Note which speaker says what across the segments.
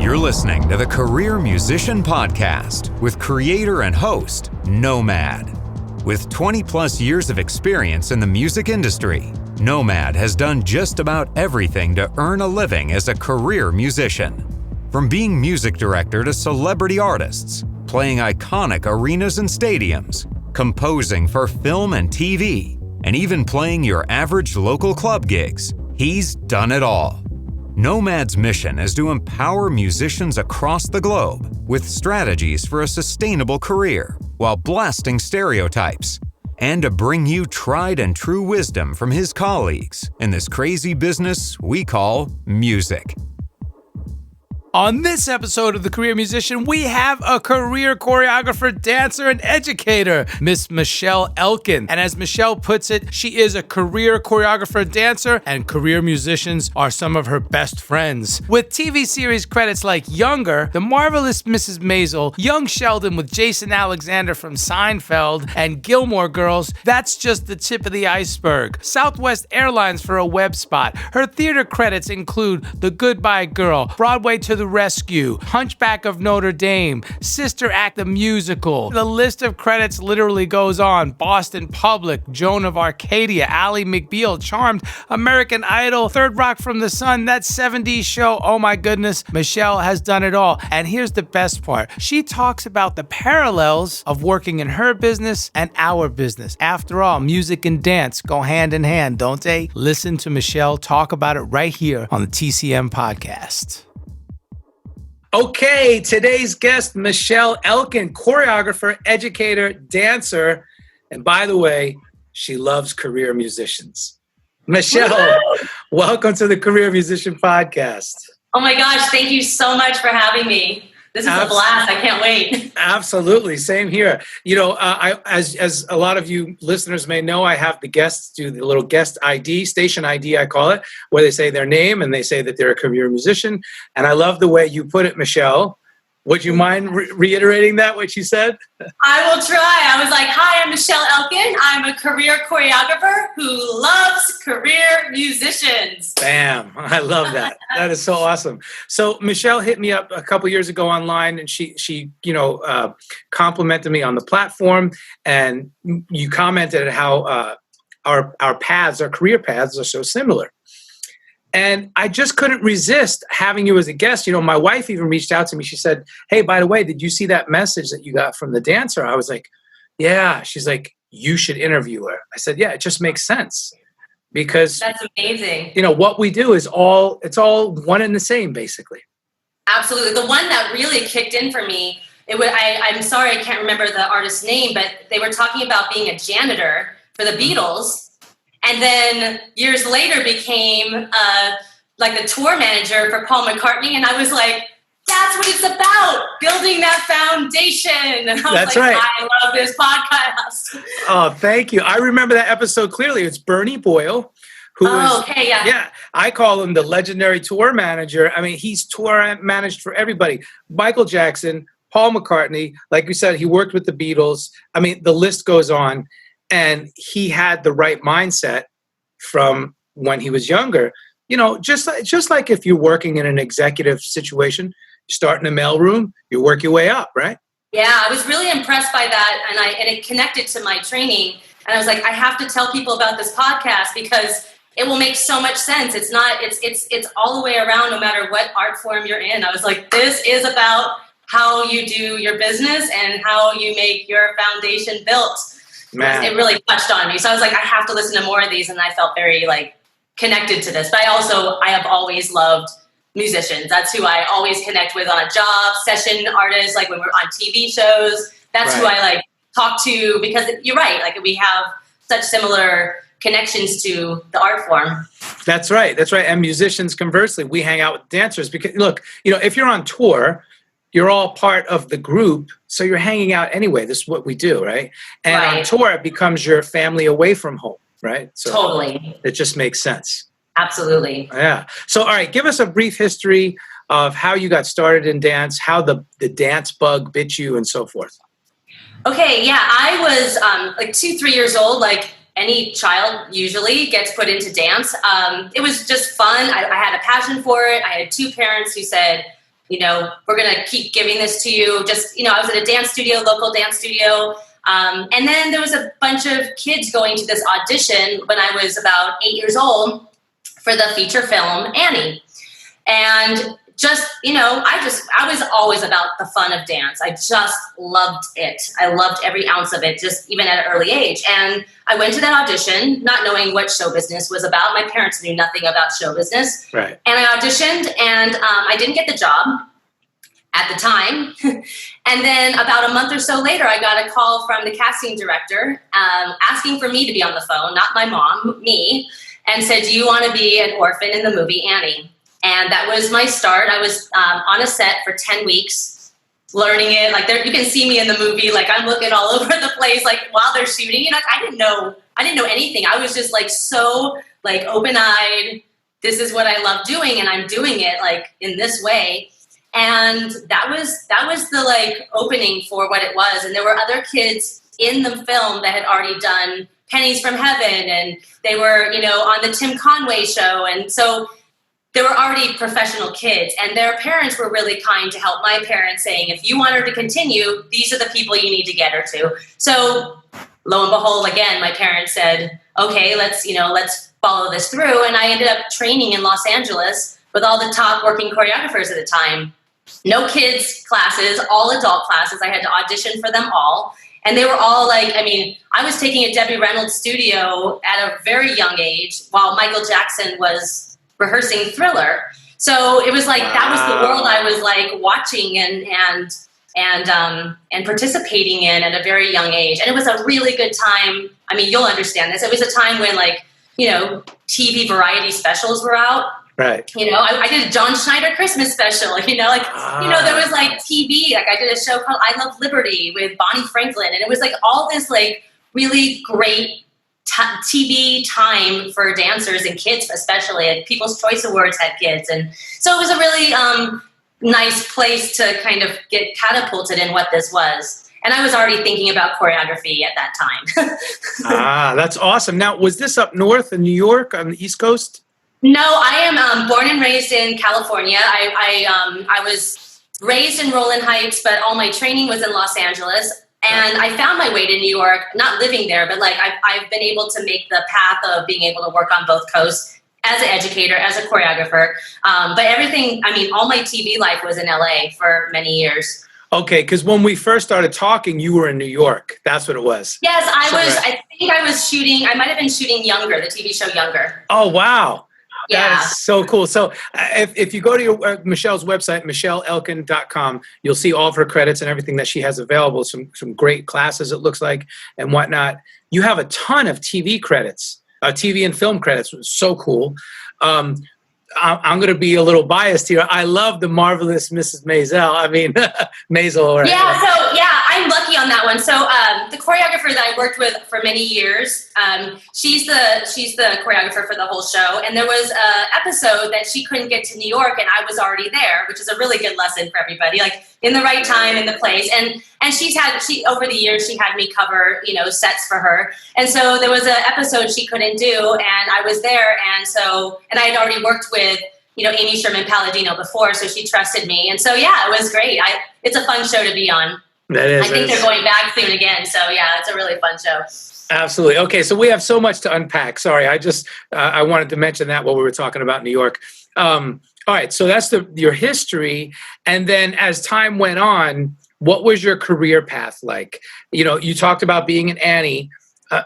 Speaker 1: You're listening to the Career Musician Podcast with creator and host, Nomad. With 20 plus years of experience in the music industry, Nomad has done just about everything to earn a living as a career musician. From being music director to celebrity artists, playing iconic arenas and stadiums, composing for film and TV, and even playing your average local club gigs, he's done it all. Nomad's mission is to empower musicians across the globe with strategies for a sustainable career while blasting stereotypes, and to bring you tried and true wisdom from his colleagues in this crazy business we call music.
Speaker 2: On this episode of The Career Musician, we have a career choreographer, dancer, and educator, Miss Maisel Elkin. And as Maisel puts it, she is a career choreographer, dancer, and career musicians are some of her best friends. With TV series credits like Younger, The Marvelous Mrs. Maisel, Young Sheldon with Jason Alexander from Seinfeld, and Gilmore Girls, that's just the tip of the iceberg. Southwest Airlines for a web spot. Her theater credits include The Goodbye Girl, Broadway to the Rescue, Hunchback of Notre Dame, Sister Act the Musical. The list of credits literally goes on. Boston Public, Joan of Arcadia, Ally McBeal, Charmed, American Idol, Third Rock from the Sun, That 70s Show. Oh my goodness, Maisel has done it all. And here's the best part. She talks about the parallels of working in her business and our business. After all, music and dance go hand in hand, don't they? Listen to Maisel talk about it right here on the TCM podcast. Okay, today's guest, Maisel Elkin, choreographer, educator, dancer, and by the way, she loves career musicians. Maisel, welcome to the Career Musician Podcast.
Speaker 3: Oh my gosh, thank you so much for having me. This is a blast. I can't wait.
Speaker 2: Absolutely. Same here. You know, as a lot of you listeners may know, I have the guests do the little guest ID, station ID, I call it, where they say their name and they say that they're a career musician. And I love the way you put it, Maisel. Would you mind reiterating that, what you said?
Speaker 3: I will try. I was like, hi, I'm Maisel Elkin. I'm a career choreographer who loves career musicians.
Speaker 2: Bam. I love that. That is so awesome. So Maisel hit me up a couple years ago online, and she complimented me on the platform, and you commented at how our paths, our career paths are so similar. And I just couldn't resist having you as a guest. You know, my wife even reached out to me. She said, hey, by the way, did you see that message that you got from the dancer? I was like, yeah. She's like, you should interview her. I said, yeah, it just makes sense. Because
Speaker 3: that's amazing.
Speaker 2: You know, what we do is it's all one and the same, basically.
Speaker 3: Absolutely. The one that really kicked in for me, I'm sorry, I can't remember the artist's name, but they were talking about being a janitor for the Beatles. And then years later became like the tour manager for Paul McCartney. And I was like, that's what it's about, building that foundation. And I was
Speaker 2: that's
Speaker 3: like,
Speaker 2: right.
Speaker 3: I love this podcast.
Speaker 2: Oh, thank you. I remember that episode clearly. It's Bernie Boyle.
Speaker 3: Okay, yeah.
Speaker 2: Yeah, I call him the legendary tour manager. I mean, he's tour managed for everybody. Michael Jackson, Paul McCartney, like you said, he worked with the Beatles. I mean, the list goes on. And he had the right mindset from when he was younger. You know, just like if you're working in an executive situation, you start in a mailroom, you work your way up, right?
Speaker 3: Yeah, I was really impressed by that, and it connected to my training. And I was like, I have to tell people about this podcast because it will make so much sense. It's all the way around, no matter what art form you're in. I was like, this is about how you do your business and how you make your foundation built. Man. It really touched on me. So I was like, I have to listen to more of these. And I felt very connected to this. But I have always loved musicians. That's who I always connect with on a job, session artists, like when we're on TV shows. That's who I like talk to, because you're right. Like we have such similar connections to the art form.
Speaker 2: That's right. That's right. And musicians, conversely, we hang out with dancers because, look, if you're on tour, you're all part of the group, so you're hanging out anyway. This is what we do, right? And on tour, it becomes your family away from home, right? So
Speaker 3: totally.
Speaker 2: It just makes sense.
Speaker 3: Absolutely.
Speaker 2: Yeah. So, all right, give us a brief history of how you got started in dance, how the dance bug bit you, and so forth.
Speaker 3: Okay, yeah, I was like 2-3 years old, like any child usually gets put into dance. It was just fun. I had a passion for it. I had 2 parents who said, we're going to keep giving this to you. Just, I was at a dance studio, local dance studio. And then there was a bunch of kids going to this audition when I was about 8 years old for the feature film Annie. And just, I was always about the fun of dance. I just loved it. I loved every ounce of it, just even at an early age. And I went to that audition, not knowing what show business was about. My parents knew nothing about show business.
Speaker 2: Right.
Speaker 3: And I auditioned, and I didn't get the job at the time. And then about a month or so later, I got a call from the casting director asking for me to be on the phone, not my mom, me, and said, do you want to be an orphan in the movie Annie? And that was my start. I was on a set for 10 weeks, learning it. Like you can see me in the movie. Like I'm looking all over the place, like while they're shooting. I didn't know anything. I was just like so like open-eyed. This is what I love doing, and I'm doing it like in this way. And that was the like opening for what it was. And there were other kids in the film that had already done Pennies from Heaven, and they were on the Tim Conway show, and so. There were already professional kids, and their parents were really kind to help my parents, saying, if you want her to continue, these are the people you need to get her to. So lo and behold, again, my parents said, okay, let's follow this through. And I ended up training in Los Angeles with all the top working choreographers at the time. No kids classes, all adult classes. I had to audition for them all. And they were all like, I was taking a Debbie Reynolds studio at a very young age while Michael Jackson was rehearsing Thriller. So it was like, wow. That was the world I was like watching and participating in at a very young age. And it was a really good time. You'll understand this. It was a time when TV variety specials were out.
Speaker 2: Right.
Speaker 3: I did a John Schneider Christmas special, there was like TV, like I did a show called I Love Liberty with Bonnie Franklin. And it was like all this like really great TV time for dancers and kids, especially. And People's Choice Awards had kids, and so it was a really nice place to kind of get catapulted in what this was. And I was already thinking about choreography at that time.
Speaker 2: That's awesome. Now, was this up north in New York on the East Coast?
Speaker 3: No, I am born and raised in California. I was raised in Rowland Heights, but all my training was in Los Angeles. And I found my way to New York, not living there, but like I've been able to make the path of being able to work on both coasts as an educator, as a choreographer. But everything, all my TV life was in LA for many years.
Speaker 2: Okay, because when we first started talking, you were in New York. That's what it was.
Speaker 3: Yes, I was. Right. I think I was shooting. I might have been shooting Younger, the TV show Younger.
Speaker 2: Oh, wow.
Speaker 3: Yeah.
Speaker 2: That is so cool. So if you go to Michelle's website, michelleelkin.com, you'll see all of her credits and everything that she has available, some great classes, it looks like, and whatnot. You have a ton of TV credits, TV and film credits, which is so cool. I'm going to be a little biased here. I love the marvelous Mrs. Maisel. Maisel. Right?
Speaker 3: Yeah, I'm lucky on that one. So the choreographer that I worked with for many years, she's the choreographer for the whole show. And there was an episode that she couldn't get to New York, and I was already there, which is a really good lesson for everybody. Like in the right time, in the place. And she over the years, she had me cover, sets for her. And so there was an episode she couldn't do, and I was there. And I had already worked with, Amy Sherman Palladino before, so she trusted me. And so, yeah, it was great. It's a fun show to be on.
Speaker 2: That is.
Speaker 3: I think they're going back soon again. So, yeah, it's a really fun show.
Speaker 2: Absolutely. Okay, so we have so much to unpack. Sorry, I wanted to mention that while we were talking about New York. All right, so that's your history. And then as time went on, what was your career path like? You talked about being an Annie.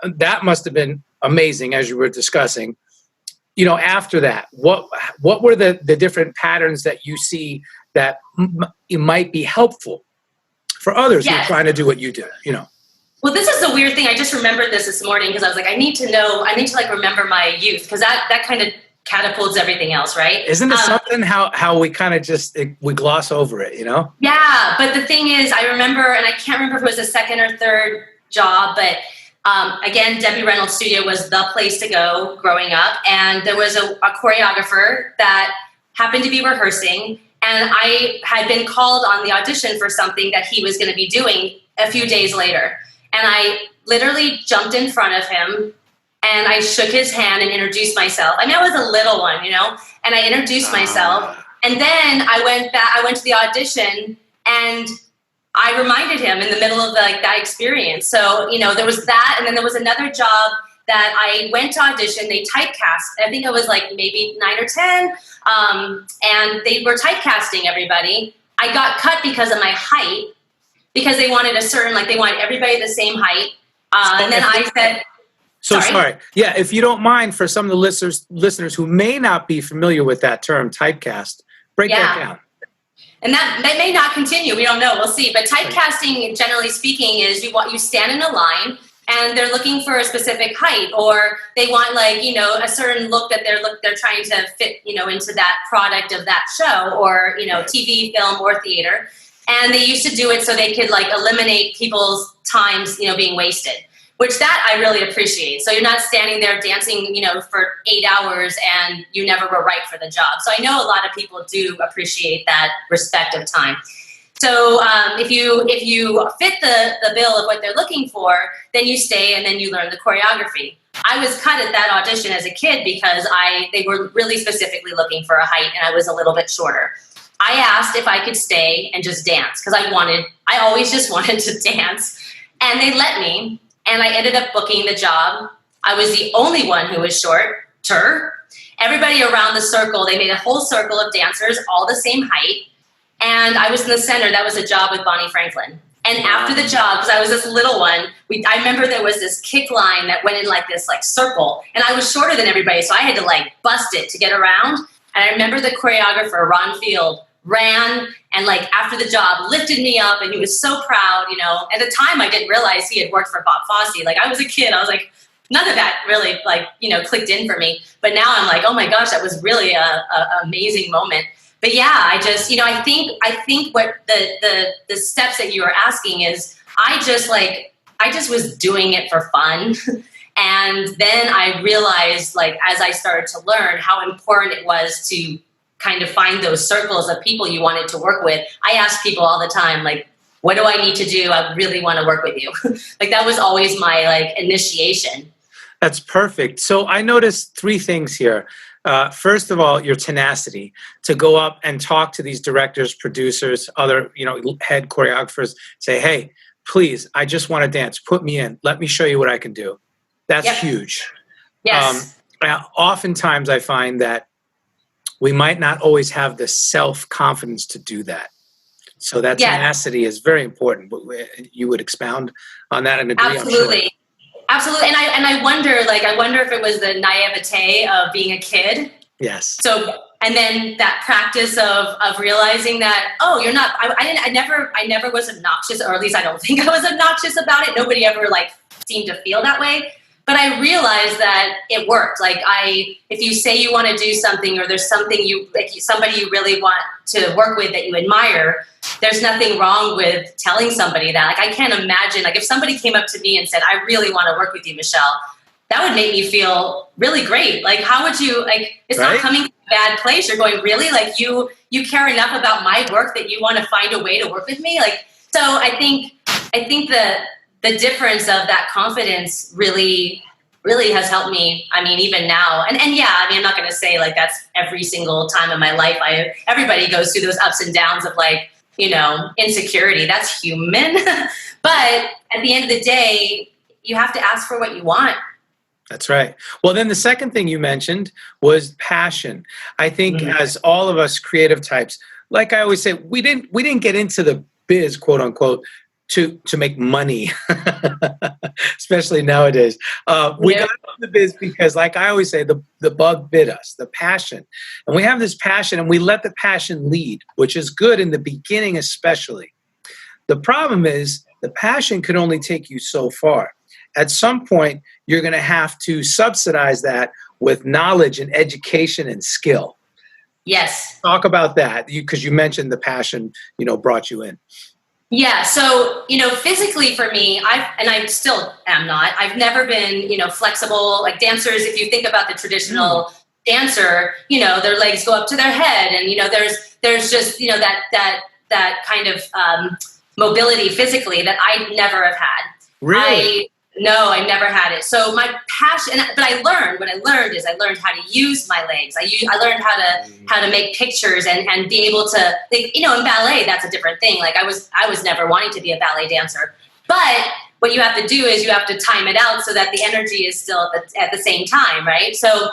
Speaker 2: That must have been amazing, as you were discussing. after that, what were the different patterns that you see that it might be helpful for others who are trying to do what you do,
Speaker 3: Well, this is the weird thing. I just remembered this morning because I was like, I need to like remember my youth, because that kind of catapults everything else, right?
Speaker 2: Isn't it something how we kind of we gloss over it,
Speaker 3: Yeah, but the thing is, I remember, and I can't remember if it was the second or third job, but again, Debbie Reynolds' studio was the place to go growing up, and there was a choreographer that happened to be rehearsing, and I had been called on the audition for something that he was going to be doing a few days later, and I literally jumped in front of him, and I shook his hand and introduced myself. I mean, I was a little one, and I introduced myself. And then I went to the audition, and I reminded him in the middle of that experience. So, there was that. And then there was another job that I went to audition. They typecast. I think it was maybe 9 or 10. And they were typecasting everybody. I got cut because of my height, because they wanted they wanted everybody the same height. And then I said... Sorry.
Speaker 2: Yeah, if you don't mind, for some of the listeners who may not be familiar with that term, typecast, break that down.
Speaker 3: And that may not continue. We don't know. We'll see. But typecasting, generally speaking, is you stand in a line, and they're looking for a specific height, or they want a certain look that they're trying to fit into that product of that show, or TV, film, or theater. And they used to do it so they could eliminate people's times being wasted, which that I really appreciate. So you're not standing there dancing, for 8 hours and you never were right for the job. So I know a lot of people do appreciate that respect of time. So if you fit the bill of what they're looking for, then you stay and then you learn the choreography. I was cut at that audition as a kid because they were really specifically looking for a height, and I was a little bit shorter. I asked if I could stay and just dance, because I always just wanted to dance, and they let me. And I ended up booking the job. I was the only one who was shorter. Everybody around the circle, they made a whole circle of dancers, all the same height. And I was in the center. That was a job with Bonnie Franklin. And after the job, because I was this little one, I remember there was this kick line that went in this circle. And I was shorter than everybody, so I had to bust it to get around. And I remember the choreographer, Ron Field, ran and after the job lifted me up, and he was so proud. At the time I didn't realize he had worked for Bob Fosse. I was a kid, I was none of that really clicked in for me, but now I'm oh my gosh, that was really a amazing moment. But yeah, I just I think what the steps that you were asking is, I just was doing it for fun. And then I realized as I started to learn how important it was to kind of find those circles of people you wanted to work with. I ask people all the time, what do I need to do? I really want to work with you. That was always my initiation.
Speaker 2: That's perfect. So I noticed 3 things here. First of all, your tenacity to go up and talk to these directors, producers, other, head choreographers, say, hey, please, I just want to dance. Put me in. Let me show you what I can do. That's huge.
Speaker 3: Yes.
Speaker 2: Oftentimes I find that we might not always have the self-confidence to do that. So that tenacity is very important. You would expound on that and agree?
Speaker 3: Absolutely. Absolutely. And I wonder if it was the naivete of being a kid.
Speaker 2: Yes.
Speaker 3: So, and then that practice of realizing that, you're not, I never was obnoxious, or at least I don't think I was obnoxious about it. Nobody ever seemed to feel that way. But I realized that it worked. If you say you want to do something, or there's something somebody you really want to work with that you admire, there's nothing wrong with telling somebody that. I can't imagine, if somebody came up to me and said, I really want to work with you, Michelle, that would make me feel really great. How would you, it's not coming from a bad place. You're going, really? You care enough about my work that you want to find a way to work with me? So I think the difference of that confidence really has helped me. Even now, and yeah, I'm not going to say that's every single time in my life. Everybody goes through those ups and downs of insecurity. That's human. But at the end of the day, you have to ask for what you want.
Speaker 2: That's right. Well, then the second thing you mentioned was passion. I think as all of us creative types, like I always say, we didn't get into the biz, quote unquote,
Speaker 4: to make money, especially nowadays. We got into the biz because, like I always say, the bug bit us, the passion. And we have this passion and we let the passion lead, which is good in the beginning especially. The problem is the passion could only take you so far. At some point, you're going to have to subsidize that with knowledge and education and skill.
Speaker 3: Yes.
Speaker 4: Talk about that, because you mentioned the passion, brought you in.
Speaker 3: Yeah. So, physically for me, I still am not. I've never been, flexible. Like dancers, if you think about the traditional dancer, their legs go up to their head, and there's just that kind of mobility physically that I never have had.
Speaker 4: Really?
Speaker 3: No, I never had it. So my passion, but what I learned is I learned how to use my legs. I learned how to make pictures and be able to, in ballet, that's a different thing. Like I was never wanting to be a ballet dancer, but what you have to do is you have to time it out so that the energy is still at the same time, right? So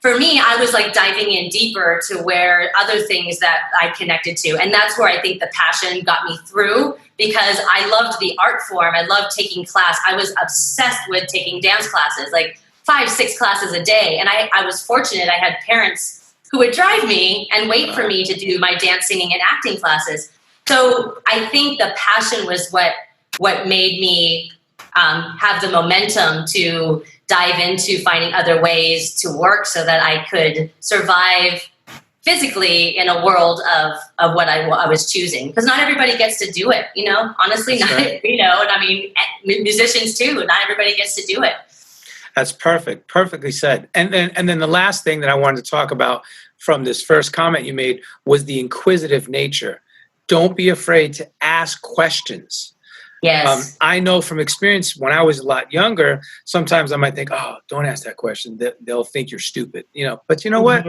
Speaker 3: for me, I was like diving in deeper to where other things that I connected to. And that's where I think the passion got me through, because I loved the art form. I loved taking class. I was obsessed with taking dance classes, like 5-6 classes a day. And I was fortunate. I had parents who would drive me and wait for me to do my dance, singing, and acting classes. So I think the passion was what made me have the momentum to dive into finding other ways to work so that I could survive physically in a world of what I was choosing. Because not everybody gets to do it, honestly,
Speaker 4: That's
Speaker 3: not,
Speaker 4: right.
Speaker 3: and I mean, musicians too, not everybody gets to do it.
Speaker 4: That's perfect. Perfectly said. And then the last thing that I wanted to talk about from this first comment you made was the inquisitive nature. Don't be afraid to ask questions.
Speaker 3: Yes.
Speaker 4: I know from experience when I was a lot younger, sometimes I might think, oh, don't ask that question. They'll think you're stupid, but you know what?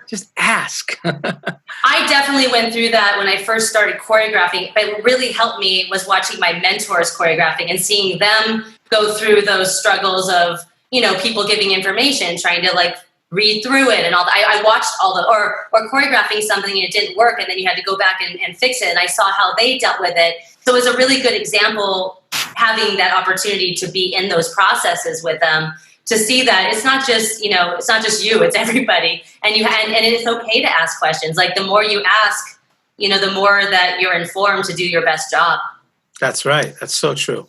Speaker 4: Just ask.
Speaker 3: I definitely went through that when I first started choreographing. But what really helped me was watching my mentors choreographing and seeing them go through those struggles of, people giving information, trying to like read through it and all that. I watched all the, or choreographing something and it didn't work and then you had to go back and fix it. And I saw how they dealt with it. So it was a really good example, having that opportunity to be in those processes with them, to see that it's not just, it's not just you, it's everybody. And and it's okay to ask questions. Like the more you ask, the more that you're informed to do your best job.
Speaker 4: That's right. That's so true.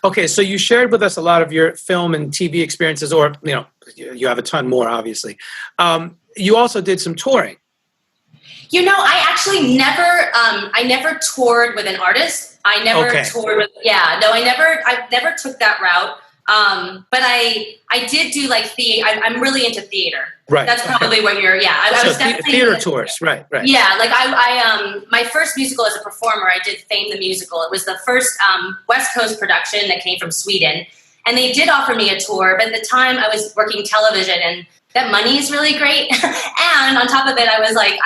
Speaker 4: Okay, so you shared with us a lot of your film and TV experiences, or, you have a ton more, obviously. You also did some touring.
Speaker 3: I actually never toured with an artist. I never toured with, I never took that route. But I did do like I'm really into theater.
Speaker 4: Right.
Speaker 3: That's probably what you're, I was definitely
Speaker 4: theater tours. Right.
Speaker 3: Yeah. Like I my first musical as a performer, I did Fame the Musical. It was the first, West Coast production that came from Sweden. And they did offer me a tour, but at the time I was working television and that money is really great. And on top of it, I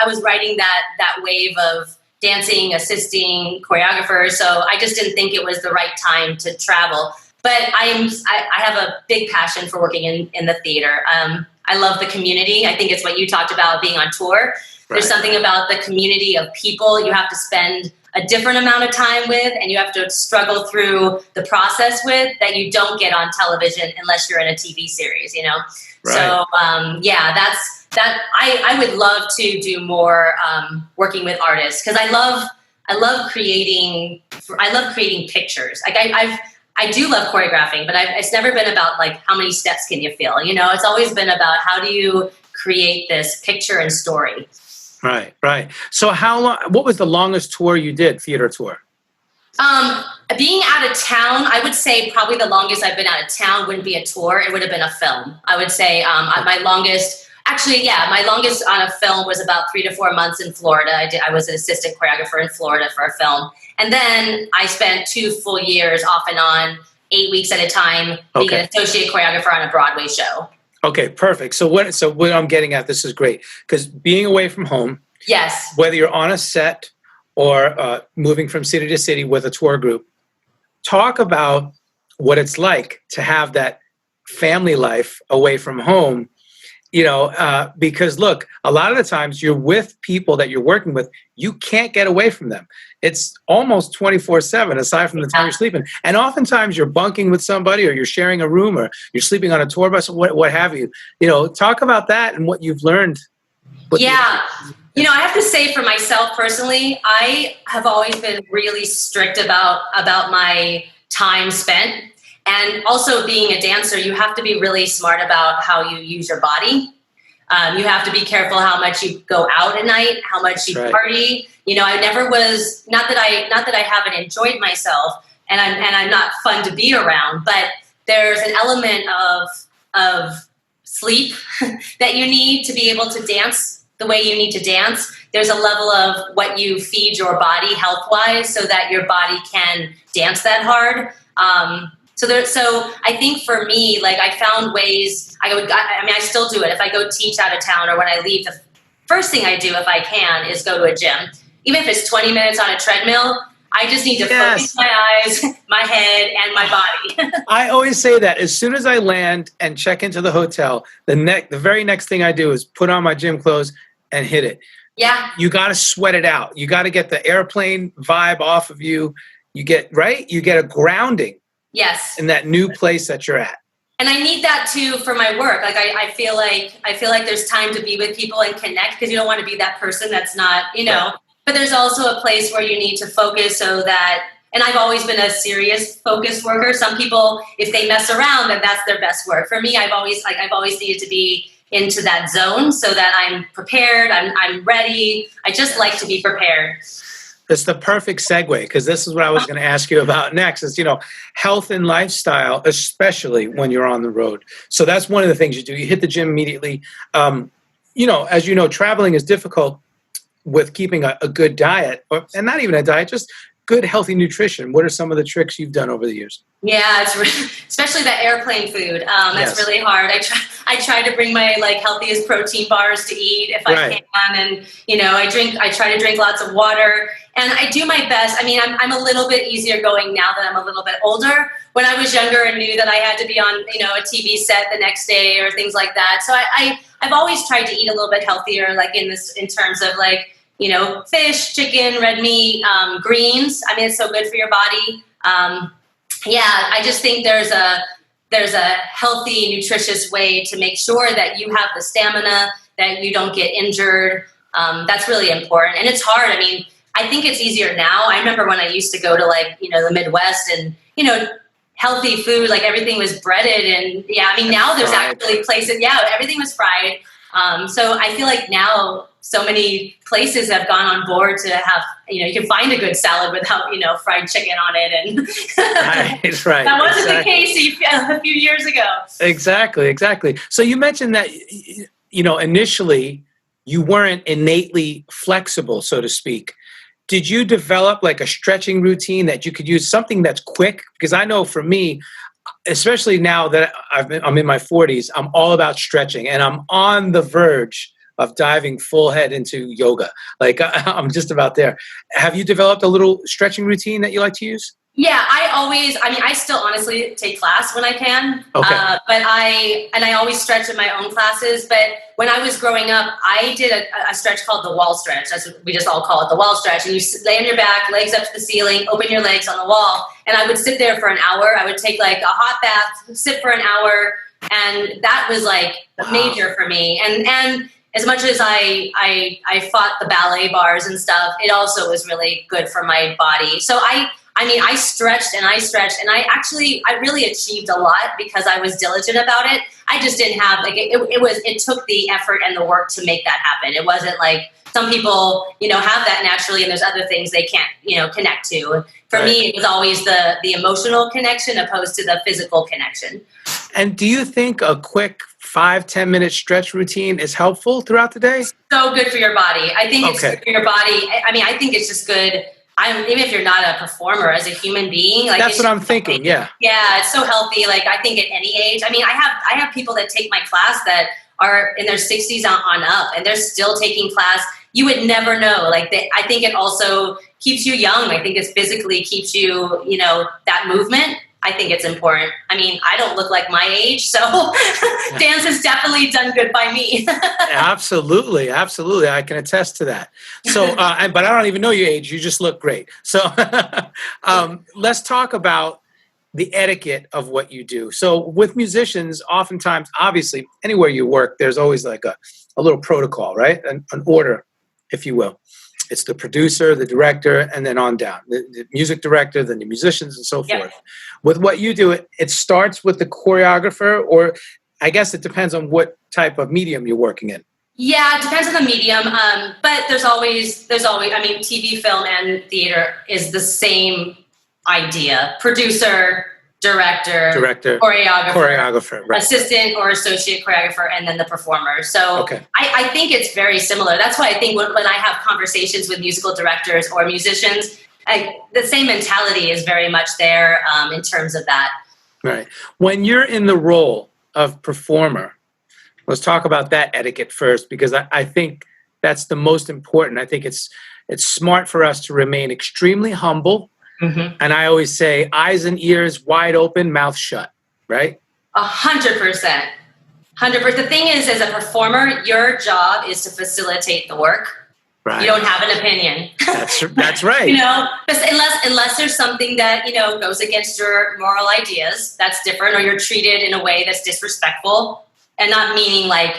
Speaker 3: was riding that wave of dancing, assisting, choreographer. So I just didn't think it was the right time to travel. But I have a big passion for working in the theater. I love the community. I think it's what you talked about being on tour. Right. There's something about the community of people you have to spend a different amount of time with, and you have to struggle through the process with, that you don't get on television unless you're in a TV series, Right. So, that's that. I would love to do more working with artists, because I love creating pictures. Like I do love choreographing, but it's never been about like how many steps can you feel. It's always been about how do you create this picture and story.
Speaker 4: Right. So how long? What was the longest tour you did? Theater tour?
Speaker 3: Being out of town, I would say probably the longest I've been out of town wouldn't be a tour. It would have been a film. I would say my longest on a film was about 3 to 4 months in Florida. I was an assistant choreographer in Florida for a film. And then I spent 2 full years off and on, 8 weeks at a time, being an associate choreographer on a Broadway show. Okay,
Speaker 4: perfect. So what I'm getting at, this is great, because being away from home,
Speaker 3: yes,
Speaker 4: whether you're on a set or moving from city to city with a tour group, talk about what it's like to have that family life away from home because look, a lot of the times you're with people that you're working with, you can't get away from them. It's almost 24/7 aside from the time you're sleeping. And oftentimes you're bunking with somebody, or you're sharing a room, or you're sleeping on a tour bus, what have you. Talk about that and what you've learned.
Speaker 3: Yeah. I have to say for myself personally, I have always been really strict about my time spent. And also being a dancer, you have to be really smart about how you use your body. You have to be careful how much you go out at night, how much you party. I never was, not that I haven't enjoyed myself, and I'm not fun to be around, but there's an element of sleep that you need to be able to dance the way you need to dance. There's a level of what you feed your body health-wise so that your body can dance that hard. So I think for me, like, I found ways. I still do it. If I go teach out of town, or when I leave, the first thing I do, if I can, is go to a gym. Even if it's 20 minutes on a treadmill, I just need to focus my eyes, my head, and my body.
Speaker 4: I always say that as soon as I land and check into the hotel, the very next thing I do is put on my gym clothes and hit it.
Speaker 3: Yeah.
Speaker 4: You got to sweat it out. You got to get the airplane vibe off of you. You get a grounding.
Speaker 3: Yes.
Speaker 4: In that new place that you're at.
Speaker 3: And I need that too for my work. Like I feel like there's time to be with people and connect, because you don't want to be that person that's not,
Speaker 4: Right.
Speaker 3: But there's also a place where you need to focus so that, and I've always been a serious focused worker. Some people, if they mess around, then that's their best work. For me, I've always needed to be into that zone so that I'm prepared, I'm ready. I just like to be prepared.
Speaker 4: It's the perfect segue, because this is what I was going to ask you about next is, health and lifestyle, especially when you're on the road. So that's one of the things you do. You hit the gym immediately. As you know, traveling is difficult with keeping a good diet, and not even a diet, just good, healthy nutrition. What are some of the tricks you've done over the years?
Speaker 3: Yeah, especially the airplane food. That's really hard. I try to bring my healthiest protein bars to eat if I can, and I try to drink lots of water, and I do my best. I mean, I'm a little bit easier going now that I'm a little bit older. When I was younger and knew that I had to be on a TV set the next day or things like that, so I've always tried to eat a little bit healthier, in terms of fish, chicken, red meat, greens. I mean, it's so good for your body. I just think there's a healthy, nutritious way to make sure that you have the stamina, that you don't get injured. That's really important. And it's hard. I mean, I think it's easier now. I remember when I used to go to the Midwest, and, healthy food, everything was breaded. And now there's actually places, everything was fried. So I feel like now so many places have gone on board to have, you can find a good salad without, fried chicken on it. And
Speaker 4: right.
Speaker 3: That wasn't the case a few years ago.
Speaker 4: Exactly. So you mentioned that, initially you weren't innately flexible, so to speak. Did you develop a stretching routine that you could use, something that's quick? Because I know for me, especially now that I'm in my 40s, I'm all about stretching, and I'm on the verge of diving full head into yoga. I'm just about there. Have you developed a little stretching routine that you like to use?
Speaker 3: Yeah, I still honestly take class when I can.
Speaker 4: Okay.
Speaker 3: But I always stretch in my own classes. But when I was growing up, I did a stretch called the wall stretch. That's what we just all call it, the wall stretch. And you lay on your back, legs up to the ceiling, open your legs on the wall. And I would sit there for an hour. I would take a hot bath, sit for an hour. And that was major for me. And as much as I fought the ballet bars and stuff, it also was really good for my body. So I stretched and I really achieved a lot because I was diligent about it. I just didn't have it took the effort and the work to make that happen. It wasn't some people, have that naturally, and there's other things they can't, connect to. For me, it was always the emotional connection opposed to the physical connection.
Speaker 4: And do you think a quick 5-10 minute stretch routine is helpful throughout the day?
Speaker 3: So good for your body. I think it's good for your body. I think it's just good. Even if you're not a performer, as a human being,
Speaker 4: that's what I'm thinking. Yeah,
Speaker 3: it's so healthy. I think at any age. I have people that take my class that are in their 60s on up, and they're still taking class. You would never know. I think it also keeps you young. I think it physically keeps you, that movement. I think it's important. I mean, I don't look like my age, so dance has definitely done good by me.
Speaker 4: Absolutely. Absolutely. I can attest to that. So, but I don't even know your age. You just look great. So let's talk about the etiquette of what you do. So with musicians, oftentimes, obviously, anywhere you work, there's always like a little protocol, right? An order, if you will. It's the producer, the director, and then on down. The music director, then the musicians, and so forth. With what you do, it starts with the choreographer, or I guess it depends on what type of medium you're working in.
Speaker 3: Yeah, it depends on the medium. But there's always, I mean, TV, film, and theater is the same idea. Producer, director, choreographer, right. Assistant or associate choreographer, and then the performer. So I think it's very similar. That's why I think when I have conversations with musical directors or musicians, the same mentality is very much there in terms of that.
Speaker 4: Right. When you're in the role of performer, let's talk about that etiquette first, because I think that's the most important. I think it's smart for us to remain extremely humble. Mm-hmm. And I always say, eyes and ears wide open, mouth shut, right?
Speaker 3: 100%. 100%. The thing is, as a performer, your job is to facilitate the work. Right. You don't have an opinion.
Speaker 4: That's right.
Speaker 3: Unless there's something that, goes against your moral ideas, that's different, or you're treated in a way that's disrespectful, and not meaning like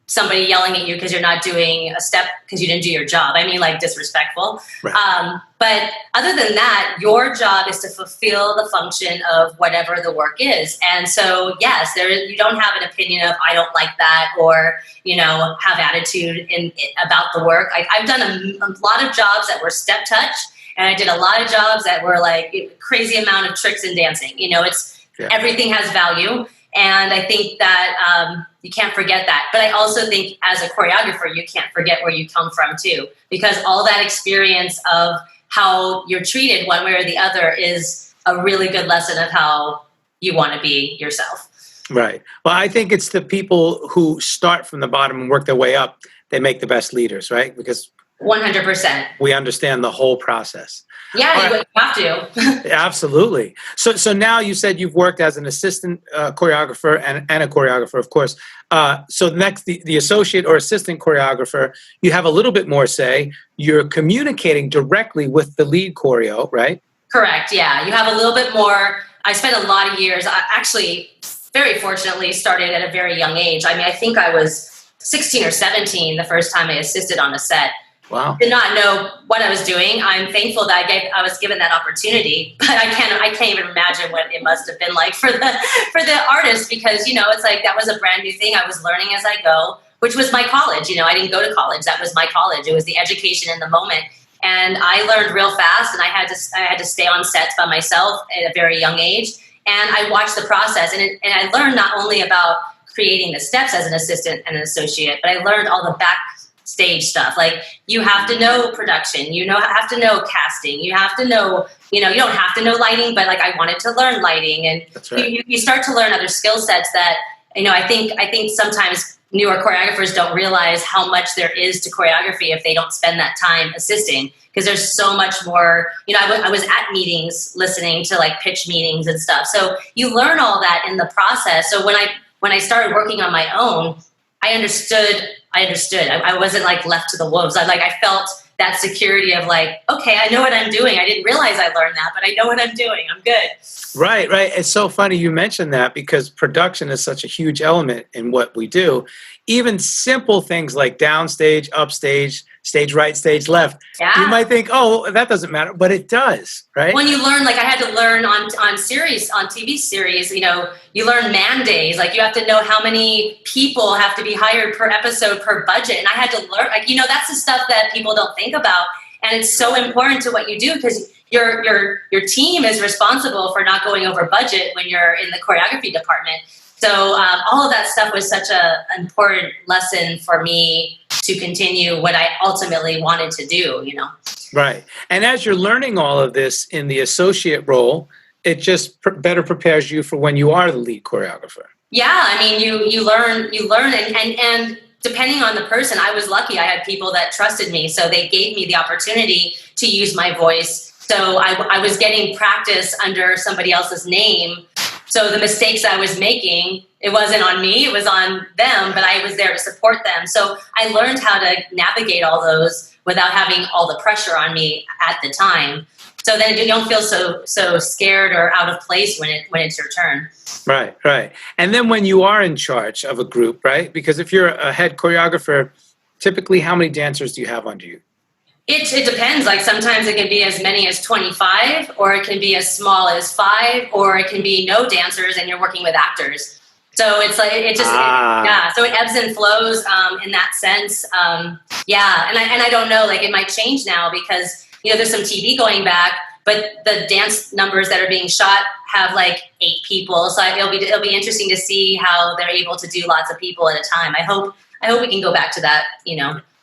Speaker 3: somebody yelling at you because you're not doing a step because you didn't do your job. I mean, like, disrespectful. Right. But other than that, your job is to fulfill the function of whatever the work is. And so, yes, you don't have an opinion of, I don't like that, or, have attitude about the work. I've done a lot of jobs that were step touch, and I did a lot of jobs that were like crazy amount of tricks and dancing. Everything has value. And I think that you can't forget that. But I also think as a choreographer, you can't forget where you come from too, because all that experience of how you're treated one way or the other is a really good lesson of how you want to be yourself.
Speaker 4: Right. Well, I think it's the people who start from the bottom and work their way up, they make the best leaders, right? Because
Speaker 3: 100%.
Speaker 4: we understand the whole process.
Speaker 3: Yeah, you have to.
Speaker 4: Absolutely. So now you said you've worked as an assistant choreographer and a choreographer, of course. So next, the associate or assistant choreographer, you have a little bit more say. You're communicating directly with the lead choreo, right?
Speaker 3: Correct, yeah. You have a little bit more. I spent a lot of years, I actually, very fortunately, started at a very young age. I mean, I think I was 16 or 17 the first time I assisted on a set.
Speaker 4: Wow.
Speaker 3: Did not know what I was doing. I'm thankful that I was given that opportunity, but I can't even imagine what it must have been like for the artist, because, it's like that was a brand new thing. I was learning as I go, which was my college. I didn't go to college. That was my college. It was the education in the moment. And I learned real fast, and I had to stay on sets by myself at a very young age. And I watched the process, and I learned not only about creating the steps as an assistant and an associate, but I learned all the backstage stuff. Like, you have to know production, have to know casting, you have to know, you don't have to know lighting, but like, I wanted to learn lighting, and
Speaker 4: that's right.
Speaker 3: you start to learn other skill sets that, I think sometimes newer choreographers don't realize how much there is to choreography if they don't spend that time assisting, because there's so much more. I was at meetings listening to like pitch meetings and stuff. So you learn all that in the process. So when I started working on my own, I understood. I wasn't like left to the wolves. I felt that security of like, okay, I know what I'm doing. I didn't realize I learned that, but I know what I'm doing. I'm good.
Speaker 4: Right. It's so funny you mentioned that, because production is such a huge element in what we do. Even simple things like downstage, upstage, stage right, stage left. Yeah. You might think, oh, that doesn't matter, but it does, right?
Speaker 3: When you learn, like I had to learn on TV series, you learn man days. Like, you have to know how many people have to be hired per episode, per budget. And I had to learn, that's the stuff that people don't think about. And it's so important to what you do, because your team is responsible for not going over budget when you're in the choreography department. So all of that stuff was such an important lesson for me to continue what I ultimately wanted to do,
Speaker 4: Right. And as you're learning all of this in the associate role, it just better prepares you for when you are the lead choreographer.
Speaker 3: Yeah, I mean, you learn, and depending on the person, I was lucky. I had people that trusted me, so they gave me the opportunity to use my voice So I was getting practice under somebody else's name. So the mistakes I was making, it wasn't on me, it was on them, but I was there to support them. So I learned how to navigate all those without having all the pressure on me at the time. So then you don't feel so scared or out of place when it's your turn.
Speaker 4: Right. And then when you are in charge of a group, right? Because if you're a head choreographer, typically how many dancers do you have under you?
Speaker 3: It depends. Like sometimes it can be as many as 25, or it can be as small as 5, or it can be no dancers and you're working with actors. So it's like so it ebbs and flows in that sense. And I don't know. Like it might change now because there's some TV going back, but the dance numbers that are being shot have like 8 people. So it'll be interesting to see how they're able to do lots of people at a time. I hope we can go back to that.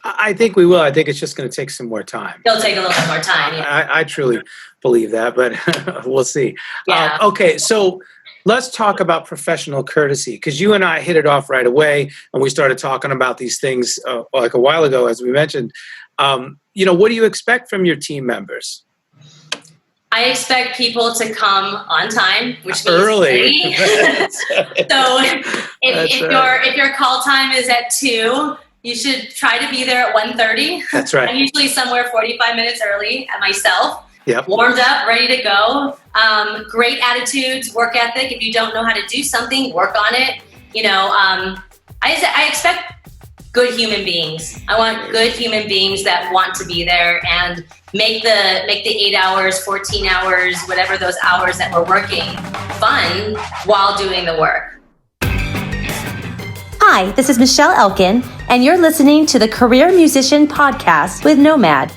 Speaker 4: I think we will. I think it's just going to take some more time.
Speaker 3: It'll take a little bit more time. Yeah.
Speaker 4: I truly believe that, but we'll see.
Speaker 3: Yeah.
Speaker 4: Okay, so let's talk about professional courtesy, because you and I hit it off right away, and we started talking about these things like a while ago, as we mentioned. What do you expect from your team members?
Speaker 3: I expect people to come on time, which means
Speaker 4: early.
Speaker 3: So if your call time is at 2, you should try to be there at 1:30.
Speaker 4: That's right.
Speaker 3: I'm usually somewhere 45 minutes early at myself.
Speaker 4: Yep.
Speaker 3: Warmed up, ready to go. Great attitudes, work ethic. If you don't know how to do something, work on it. I expect good human beings. I want good human beings that want to be there and make the 8 hours, 14 hours, whatever those hours that we're working, fun while doing the work.
Speaker 5: Hi, this is Michelle Elkin, and you're listening to the Career Musician Podcast with Nomad.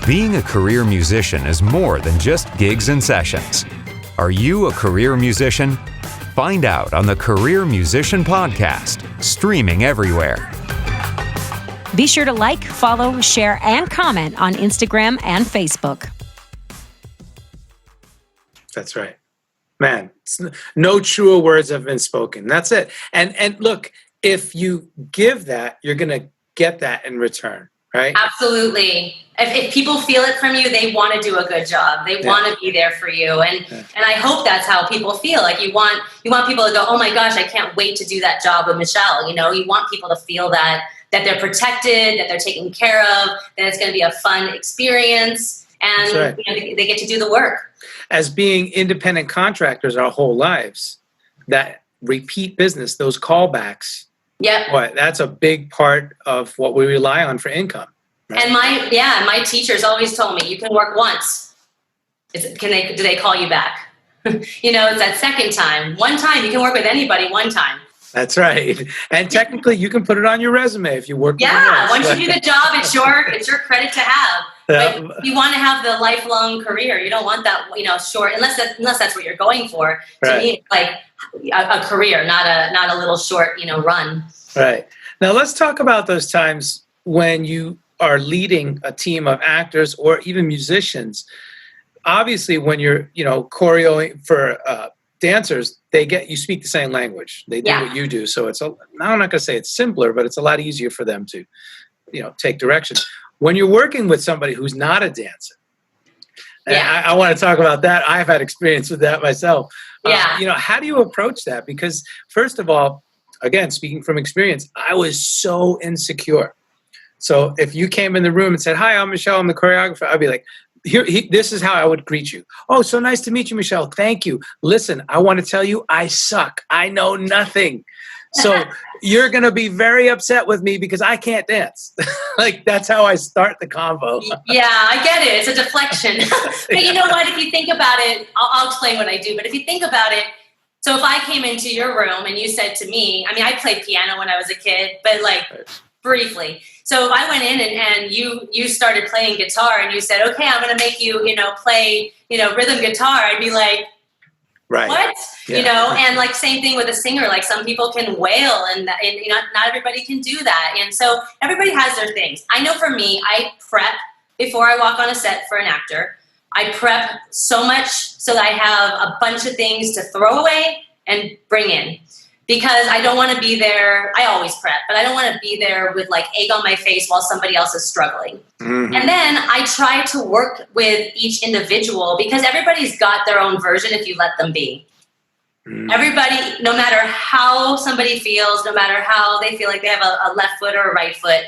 Speaker 1: Being a career musician is more than just gigs and sessions. Are you a career musician? Find out on the Career Musician Podcast, streaming everywhere.
Speaker 6: Be sure to like, follow, share, and comment on Instagram and Facebook.
Speaker 4: That's right. Man, no truer words have been spoken. That's it. And look, if you give that, you're going to get that in return, right?
Speaker 3: Absolutely. If people feel it from you, they want to do a good job. They want to be there for you. And I hope that's how people feel. Like you want people to go, oh my gosh, I can't wait to do that job with Michelle. You want people to feel that they're protected, that they're taken care of, that it's going to be a fun experience. And
Speaker 4: right.
Speaker 3: They get to do the work.
Speaker 4: As being independent contractors our whole lives, that repeat business, those callbacks, that's a big part of what we rely on for income. Right?
Speaker 3: And my teachers always told me, you can work once. Do they call you back? It's that second time. One time, you can work with anybody one time.
Speaker 4: That's right. And technically, you can put it on your resume if you work.
Speaker 3: Yeah, once you do the job, it's your credit to have. But you want to have the lifelong career. You don't want that, short, unless that's what you're going for. To me, it's like a career, not a little short, run. Right.
Speaker 4: Now let's talk about those times when you are leading a team of actors or even musicians. Obviously, when you're, choreoing for dancers, you speak the same language. They do what you do. So I'm not going to say it's simpler, but it's a lot easier for them to, take direction. When you're working with somebody who's not a dancer, and I want to talk about that. I've had experience with that myself. How do you approach that? Because first of all, again, speaking from experience, I was so insecure. So if you came in the room and said, "Hi, I'm Michelle, I'm the choreographer," I'd be like, this is how I would greet you. "Oh, so nice to meet you, Michelle. Thank you. Listen, I want to tell you, I suck. I know nothing. So you're going to be very upset with me because I can't dance." Like, that's how I start the convo.
Speaker 3: Yeah, I get it. It's a deflection. But you know what? If you think about it, I'll explain what I do. But if you think about it, so if I came into your room and you said to me, I played piano when I was a kid, but briefly. So if I went in and you started playing guitar and you said, "Okay, I'm going to make you, play, rhythm guitar," I'd be like,
Speaker 4: right.
Speaker 3: What?
Speaker 4: Yeah.
Speaker 3: And same thing with a singer. Like some people can wail and not everybody can do that. And so everybody has their things. I know for me, I prep before I walk on a set for an actor. I prep so much so that I have a bunch of things to throw away and bring in. because I don't want to be there. I always prep, but I don't want to be there with like egg on my face while somebody else is struggling. Mm-hmm. And then I try to work with each individual because everybody's got their own version if you let them be. Mm-hmm. Everybody, no matter how somebody feels, no matter how they feel like they have a left foot or a right foot,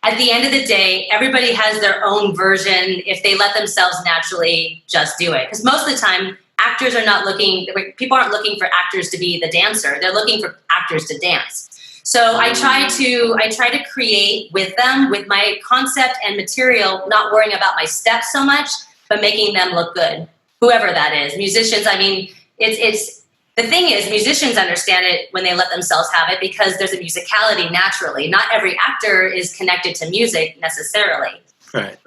Speaker 3: at the end of the day, everybody has their own version if they let themselves naturally just do it. Because most of the time, actors are not looking, people aren't looking for actors to be the dancer. They're looking for actors to dance. So I try to create with them, with my concept and material, not worrying about my steps so much, but making them look good. Whoever that is. Musicians, I mean, it's the thing is, musicians understand it when they let themselves have it because there's a musicality naturally. Not every actor is connected to music necessarily.
Speaker 4: Right.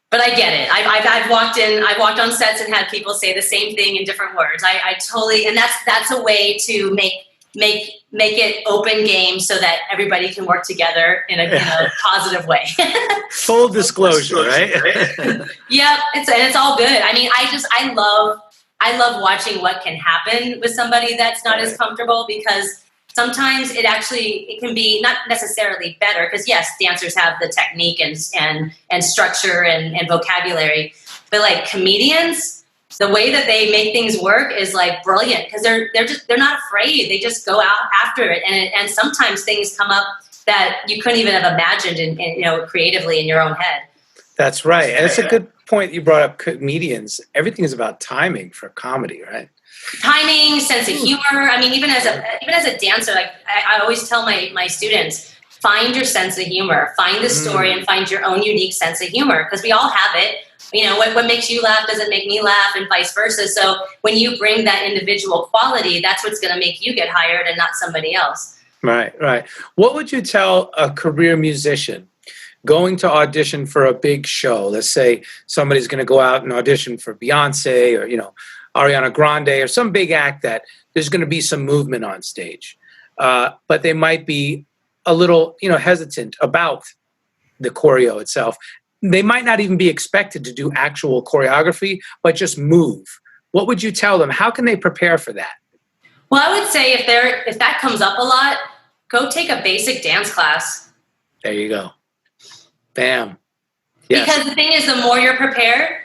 Speaker 3: But I get it. I've walked on sets and had people say the same thing in different words. I totally, and that's a way to make it open game so that everybody can work together in a positive way.
Speaker 4: Full disclosure, right?
Speaker 3: Yep, it's all good. I mean, I love watching what can happen with somebody that's not as comfortable because sometimes it can be not necessarily better because yes, dancers have the technique and structure and vocabulary, but like comedians, the way that they make things work is like brilliant because they're not afraid. They just go out after it, and sometimes things come up that you couldn't even have imagined in creatively in your own head.
Speaker 4: That's right, and it's a good point you brought up. Comedians, everything is about timing for comedy, right?
Speaker 3: Timing, sense of humor. I mean, even as a dancer, like I always tell my students, find your sense of humor, find the story, and find your own unique sense of humor because we all have it. You know, what makes you laugh doesn't make me laugh, and vice versa. So when you bring that individual quality, that's what's going to make you get hired, and not somebody else.
Speaker 4: Right. What would you tell a career musician going to audition for a big show? Let's say somebody's going to go out and audition for Beyonce or, Ariana Grande or some big act that there's going to be some movement on stage. But they might be a little, hesitant about the choreo itself. They might not even be expected to do actual choreography, but just move. What would you tell them? How can they prepare for that?
Speaker 3: Well, I would say if that comes up a lot, go take a basic dance class.
Speaker 4: There you go. Bam. Yes.
Speaker 3: Because the thing is, the more you're prepared,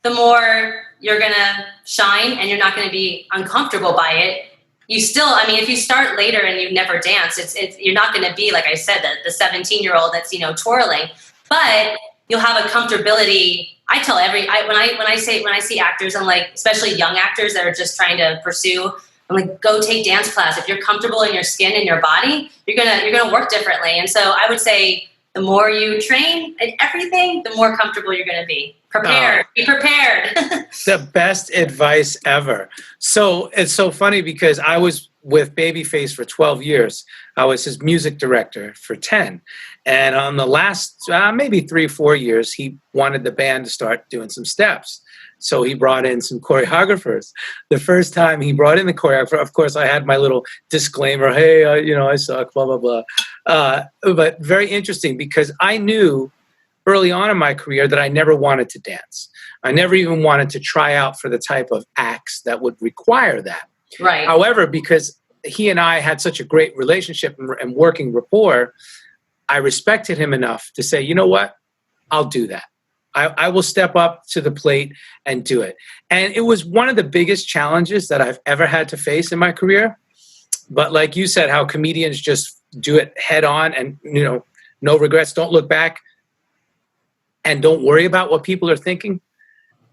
Speaker 3: the more you're going to shine and you're not going to be uncomfortable by it. You still, I mean, if you start later and you've never danced, you're not going to be, like I said, the 17-year-old that's, twirling, but you'll have a comfortability. I tell when I see actors, I'm like, especially young actors that are just trying to pursue, I'm like, go take dance class. If you're comfortable in your skin and your body, you're going to work differently. And so I would say, the more you train and everything, the more comfortable you're going to be. Be prepared.
Speaker 4: The best advice ever. So it's so funny because I was with Babyface for 12 years. I was his music director for 10. And on the last, maybe 3-4 years, he wanted the band to start doing some steps. So he brought in some choreographers. The first time he brought in the choreographer, of course, I had my little disclaimer, hey, I suck, blah, blah, blah. But very interesting because I knew early on in my career that I never wanted to dance. I never even wanted to try out for the type of acts that would require that.
Speaker 3: Right.
Speaker 4: However, because he and I had such a great relationship and working rapport, I respected him enough to say, you know what, I'll do that. I will step up to the plate and do it. And it was one of the biggest challenges that I've ever had to face in my career. But like you said, how comedians just do it head on and, no regrets, don't look back, and don't worry about what people are thinking.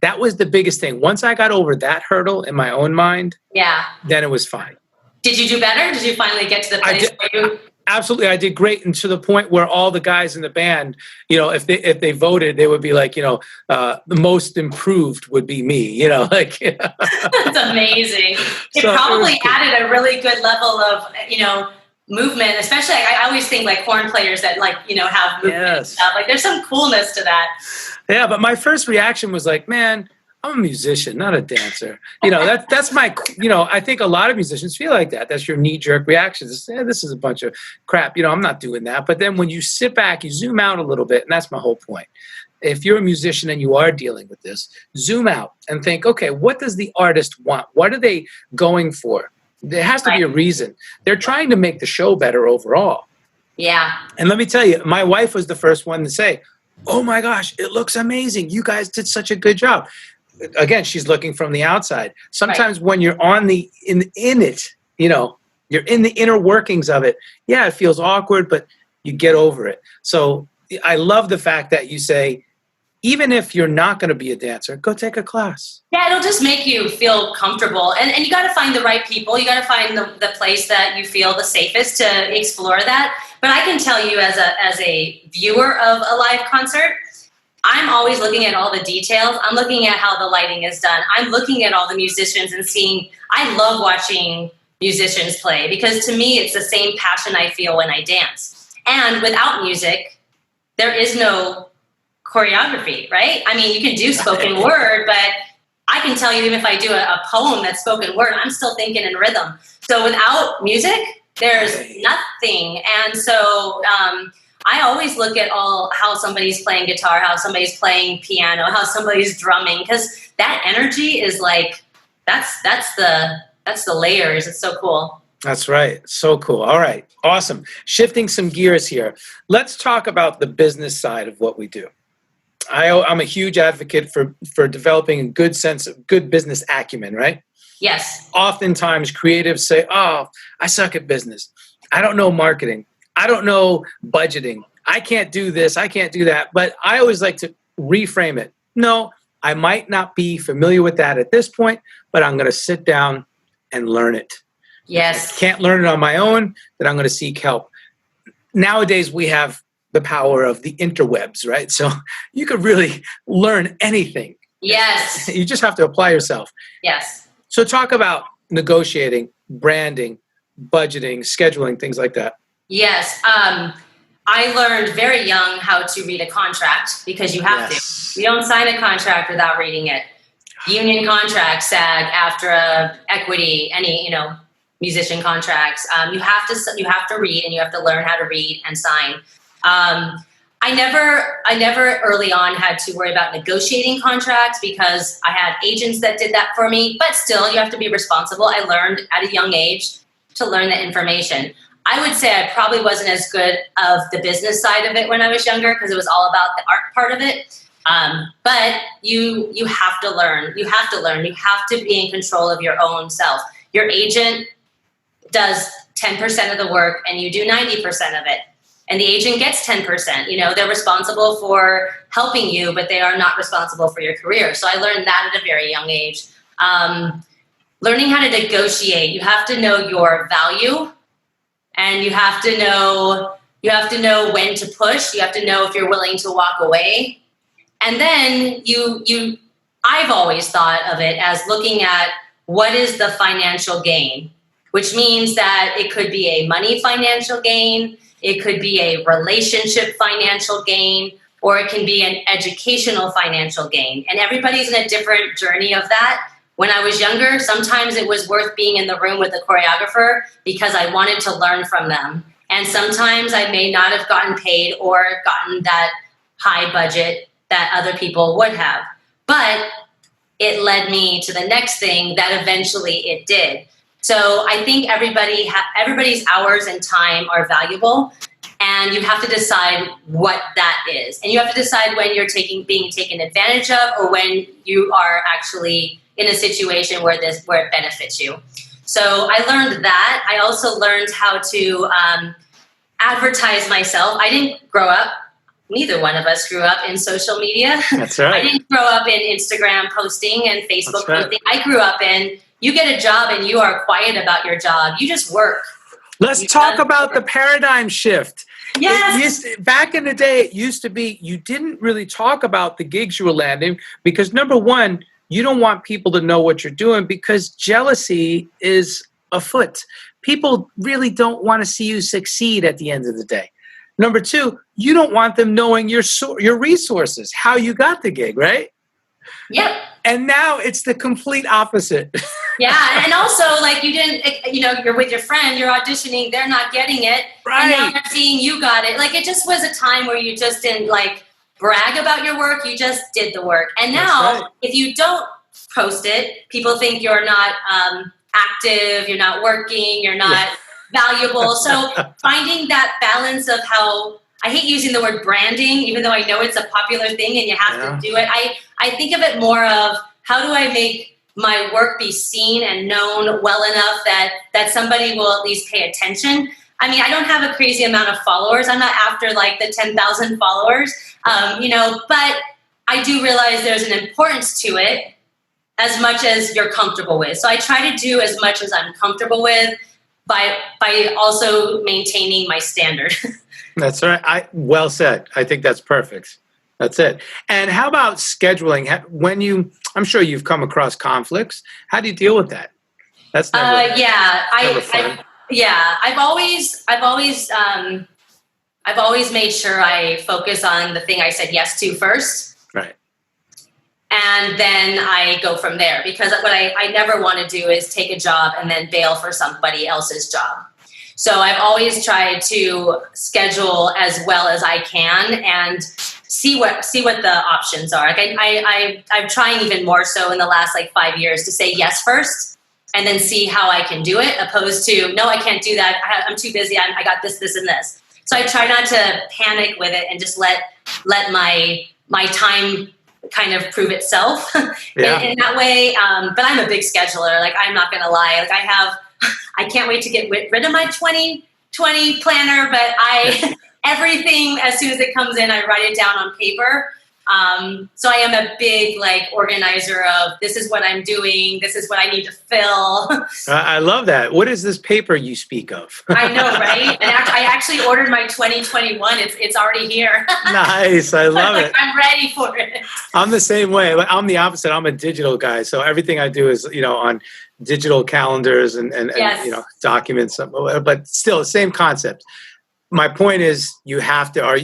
Speaker 4: That was the biggest thing. Once I got over that hurdle in my own mind, then it was fine.
Speaker 3: Did you do better? Did you finally get to the place where you...
Speaker 4: Absolutely, I did great, and to the point where all the guys in the band, if they voted, they would be like, the most improved would be me, like.
Speaker 3: That's amazing. It probably added a really good level of, movement, especially. I always think like horn players that have movement and stuff. Like there's some coolness to that.
Speaker 4: Yeah, but my first reaction was like, man, I'm a musician, not a dancer. That's my, I think a lot of musicians feel like that. That's your knee-jerk reaction. This is a bunch of crap. I'm not doing that. But then when you sit back, you zoom out a little bit, and that's my whole point. If you're a musician and you are dealing with this, zoom out and think, okay, what does the artist want? What are they going for? There has to be a reason. They're trying to make the show better overall.
Speaker 3: Yeah.
Speaker 4: And let me tell you, my wife was the first one to say, "Oh my gosh, it looks amazing. You guys did such a good job." Again, she's looking from the outside. Sometimes when you're on in it, you're in the inner workings of it. Yeah, it feels awkward, but you get over it. So I love the fact that you say, even if you're not going to be a dancer, go take a class.
Speaker 3: Yeah, it'll just make you feel comfortable. And you got to find the right people. You got to find the place that you feel the safest to explore that. But I can tell you as a viewer of a live concert, I'm always looking at all the details. I'm looking at how the lighting is done. I'm looking at all the musicians and seeing, I love watching musicians play because to me, it's the same passion I feel when I dance. And without music, there is no choreography, right? I mean, you can do spoken word, but I can tell you even if I do a poem that's spoken word, I'm still thinking in rhythm. So without music, there's nothing. And so I always look at how somebody's playing guitar, how somebody's playing piano, how somebody's drumming, because that energy is like, that's the layers. It's so cool.
Speaker 4: That's right. So cool. All right. Awesome. Shifting some gears here. Let's talk about the business side of what we do. I'm a huge advocate for developing a good sense of good business acumen, right?
Speaker 3: Yes.
Speaker 4: Oftentimes creatives say, "Oh, I suck at business. I don't know marketing. I don't know budgeting. I can't do this. I can't do that." But I always like to reframe it. No, I might not be familiar with that at this point, but I'm going to sit down and learn it.
Speaker 3: Yes.
Speaker 4: If I can't learn it on my own, then I'm going to seek help. Nowadays, we have the power of the interwebs, right? So you could really learn anything.
Speaker 3: Yes.
Speaker 4: You just have to apply yourself.
Speaker 3: Yes.
Speaker 4: So talk about negotiating, branding, budgeting, scheduling, things like that.
Speaker 3: Yes. I learned very young how to read a contract because you have to. You don't sign a contract without reading it. Union contracts, SAG, AFTRA, equity, any, musician contracts. You have to read and you have to learn how to read and sign. I never early on had to worry about negotiating contracts because I had agents that did that for me, but still you have to be responsible. I learned at a young age to learn that information. I would say I probably wasn't as good of the business side of it when I was younger because it was all about the art part of it. But you have to learn. You have to learn. You have to be in control of your own self. Your agent does 10% of the work and you do 90% of it. And the agent gets 10%. They're responsible for helping you, but they are not responsible for your career. So I learned that at a very young age. Learning how to negotiate. You have to know your value, and you have to know when to push. You have to know if you're willing to walk away. And then I've always thought of it as looking at what is the financial gain, which means that it could be a money financial gain. It could be a relationship financial gain, or it can be an educational financial gain. And everybody's in a different journey of that. When I was younger, sometimes it was worth being in the room with the choreographer because I wanted to learn from them. And sometimes I may not have gotten paid or gotten that high budget that other people would have. But it led me to the next thing that eventually it did. So I think everybody's hours and time are valuable, and you have to decide what that is. And you have to decide when you're being taken advantage of or when you are actually in a situation where it benefits you. So I learned that. I also learned how to advertise myself. I didn't grow up, neither one of us grew up in social media.
Speaker 4: That's right.
Speaker 3: I didn't grow up in Instagram posting and Facebook posting. I grew up in, you get a job and you are quiet about your job. You just work.
Speaker 4: Let's talk about the paradigm shift.
Speaker 3: Yes.
Speaker 4: Back in the day, it used to be you didn't really talk about the gigs you were landing because, number one, you don't want people to know what you're doing because jealousy is afoot. People really don't want to see you succeed at the end of the day. Number two, you don't want them knowing your resources, how you got the gig, right?
Speaker 3: Yep.
Speaker 4: And now it's the complete opposite.
Speaker 3: Yeah, and also, like, you didn't, you're with your friend, you're auditioning, they're not getting it.
Speaker 4: Right.
Speaker 3: And now they're seeing you got it. Like, it just was a time where you just didn't, brag about your work, you just did the work. And now, if you don't post it, people think you're not active, you're not working, you're not valuable. So finding that balance of how, I hate using the word branding, even though I know it's a popular thing and you have to do it. I think of it more of how do I make my work be seen and known well enough that somebody will at least pay attention. I mean, I don't have a crazy amount of followers. I'm not after like the 10,000 followers, but I do realize there's an importance to it as much as you're comfortable with. So I try to do as much as I'm comfortable with by also maintaining my standard.
Speaker 4: That's right. Well said. I think that's perfect. That's it. And how about scheduling? I'm sure you've come across conflicts. How do you deal with that? That's never, never fun.
Speaker 3: I've always made sure I focus on the thing I said yes to first.
Speaker 4: Right.
Speaker 3: And then I go from there, because what I never want to do is take a job and then bail for somebody else's job. So I've always tried to schedule as well as I can and see what the options are. Like I'm trying even more so in the last 5 years to say yes first and then see how I can do it, opposed to, no, I can't do that. I'm too busy. I got this, and this. So I try not to panic with it and just let my time kind of prove itself in that way. But I'm a big scheduler. I'm not going to lie. I can't wait to get rid of my 2020 planner, but everything, as soon as it comes in, I write it down on paper. So I am a big organizer of, this is what I'm doing. This is what I need to fill.
Speaker 4: I love that. What is this paper you speak of?
Speaker 3: I know, right? And I actually ordered my 2021. It's already here.
Speaker 4: Nice. I love it.
Speaker 3: I'm ready for it.
Speaker 4: I'm the same way. I'm the opposite. I'm a digital guy. So everything I do is, on digital calendars and documents, but still the same concept. My point is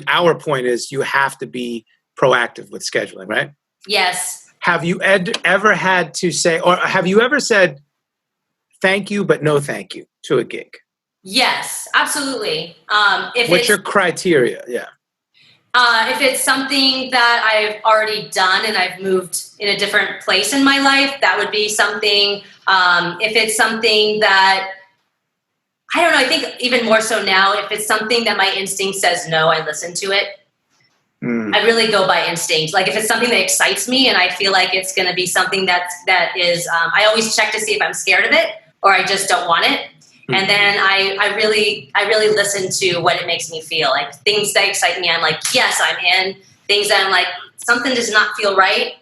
Speaker 4: our point is you have to be proactive with scheduling, right?
Speaker 3: Yes.
Speaker 4: Have you ever had to say, or have you ever said thank you, but no thank you to a gig?
Speaker 3: Yes, absolutely.
Speaker 4: What's your criteria? Yeah.
Speaker 3: If it's something that I've already done and I've moved in a different place in my life, that would be something. If it's something that, I don't know, I think even more so now, if it's something that my instinct says no, I listen to it. I really go by instinct. If it's something that excites me and I feel like it's going to be something that is, I always check to see if I'm scared of it or I just don't want it. And then I really listen to what it makes me feel. Things that excite me, I'm like, yes, I'm in. Things that I'm like, something does not feel right.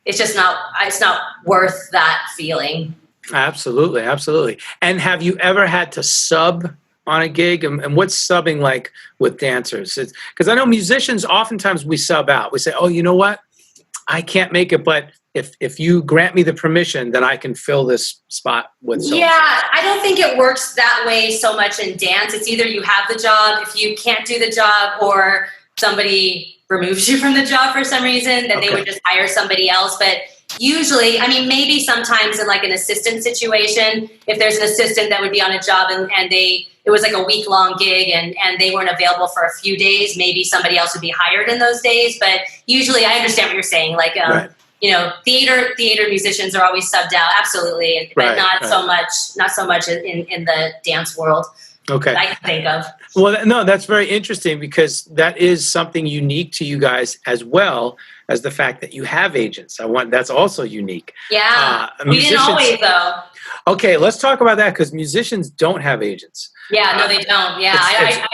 Speaker 3: It's not worth that feeling.
Speaker 4: Absolutely. Absolutely. And have you ever had to sub on a gig? And what's subbing like with dancers? Because I know musicians, oftentimes we sub out. We say, oh, you know what? I can't make it, but if you grant me the permission, then I can fill this spot with so.
Speaker 3: Yeah, I don't think it works that way so much in dance. It's either you have the job, if you can't do the job, or somebody removes you from the job for some reason, then they would just hire somebody else. But usually, maybe sometimes in an assistant situation, if there's an assistant that would be on a job and it was a week-long gig and they weren't available for a few days, maybe somebody else would be hired in those days. But usually I understand what you're saying.
Speaker 4: Right.
Speaker 3: Theater musicians are always subbed out. Absolutely. But not so much in the dance world.
Speaker 4: Okay.
Speaker 3: That I can think of.
Speaker 4: Well, no, that's very interesting because that is something unique to you guys as well as the fact that you have agents. That's also unique.
Speaker 3: Yeah. We didn't always though.
Speaker 4: Okay, let's talk about that because musicians don't have agents.
Speaker 3: Yeah, no, they don't. Yeah,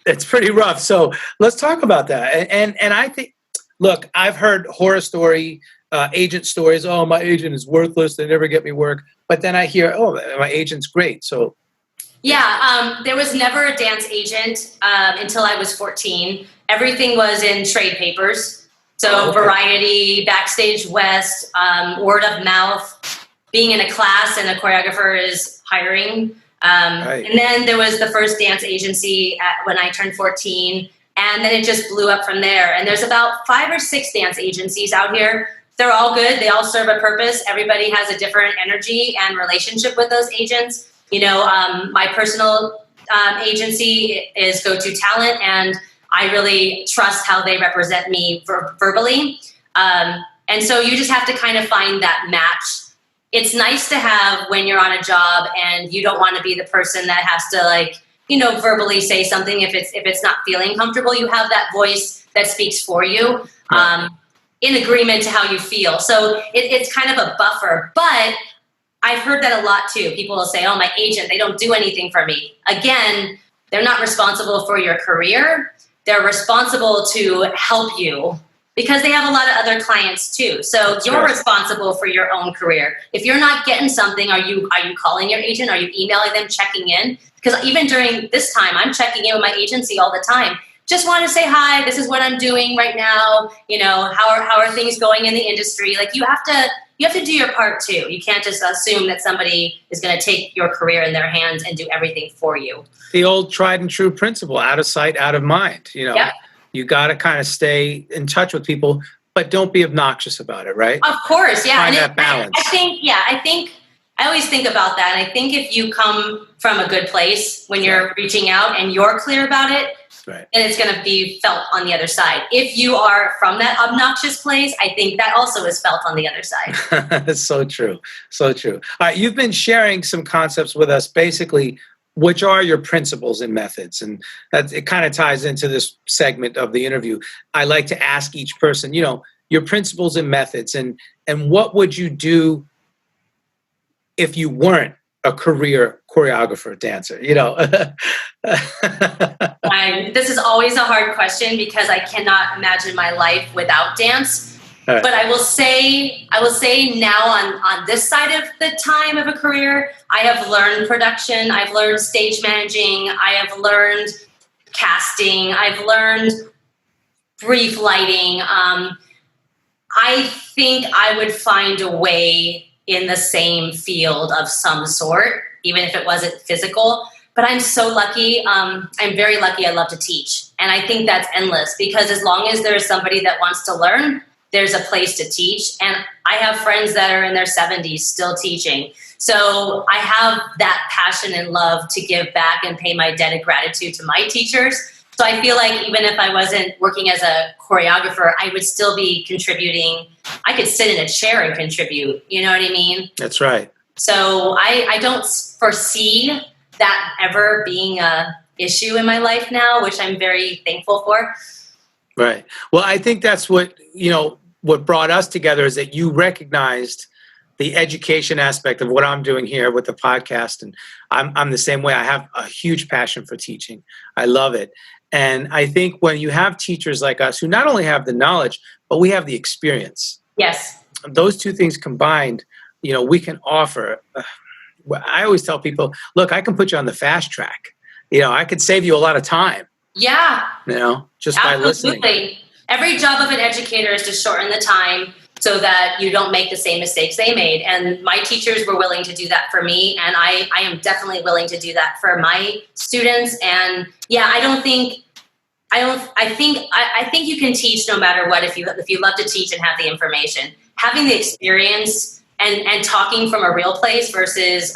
Speaker 4: it's pretty rough. So let's talk about that. And I think, look, I've heard horror story, agent stories. Oh, my agent is worthless. They never get me work. But then I hear, oh, my agent's great. So.
Speaker 3: Yeah, there was never a dance agent until I was 14. Everything was in trade papers. So Variety, Backstage West, word of mouth. Being in a class and a choreographer is hiring. And then there was the first dance agency when I turned 14. And then it just blew up from there. And there's about 5 or 6 dance agencies out here. They're all good. They all serve a purpose. Everybody has a different energy and relationship with those agents. My personal agency is Go To Talent, and I really trust how they represent me verbally. And so you just have to kind of find that match it's nice to have when you're on a job and you don't want to be the person that has to like, verbally say something if it's not feeling comfortable. You have that voice that speaks for you, in agreement to how you feel. So it's kind of a buffer. But I've heard that a lot too. People will say, oh, my agent, they don't do anything for me. Again, they're not responsible for your career. They're responsible to help you because they have a lot of other clients too. So you're responsible for your own career. If you're not getting something, are you calling your agent? Are you emailing them, checking in? Because even during this time, I'm checking in with my agency all the time. Just want to say hi. This is what I'm doing right now. How are things going in the industry? Like you have to do your part too. You can't just assume that somebody is going to take your career in their hands and do everything for you.
Speaker 4: The old tried and true principle: out of sight, out of mind. Yep. You got to kind of stay in touch with people, but don't be obnoxious about it, right?
Speaker 3: Of course, yeah.
Speaker 4: Find that balance.
Speaker 3: I think I always think about that. And I think if you come from a good place when you're reaching out and you're clear about it, then it's going to be felt on the other side. If you are from that obnoxious place, I think that also is felt on the other side.
Speaker 4: That's so true. So true. All right, you've been sharing some concepts with us, basically, which are your principles and methods. And that it kind of ties into this segment of the interview. I like to ask each person, your principles and methods, and what would you do if you weren't a career choreographer, dancer?
Speaker 3: This is always a hard question because I cannot imagine my life without dance. Right. But I will say now on this side of the time of a career, I have learned production. I've learned stage managing. I have learned casting. I've learned brief lighting. I think I would find a way in the same field of some sort, even if it wasn't physical. But I'm so lucky. I'm very lucky. I love to teach. And I think that's endless because as long as there's somebody that wants to learn, there's a place to teach. And I have friends that are in their 70s still teaching. So I have that passion and love to give back and pay my debt of gratitude to my teachers. So I feel like even if I wasn't working as a choreographer, I would still be contributing. I could sit in a chair and contribute. You know what I mean?
Speaker 4: That's right.
Speaker 3: So I don't foresee that ever being a issue in my life now, which I'm very thankful for.
Speaker 4: Right. Well, I think that's what brought us together is that you recognized the education aspect of what I'm doing here with the podcast. And I'm the same way. I have a huge passion for teaching. I love it. And I think when you have teachers like us who not only have the knowledge, but we have the experience.
Speaker 3: Yes.
Speaker 4: Those two things combined, we can offer. I always tell people, look, I can put you on the fast track. I could save you a lot of time.
Speaker 3: Yeah.
Speaker 4: Just by listening.
Speaker 3: Absolutely. Every job of an educator is to shorten the time so that you don't make the same mistakes they made. And my teachers were willing to do that for me. And I am definitely willing to do that for my students. And yeah, I think you can teach no matter what if you love to teach and have the information. Having the experience and talking from a real place versus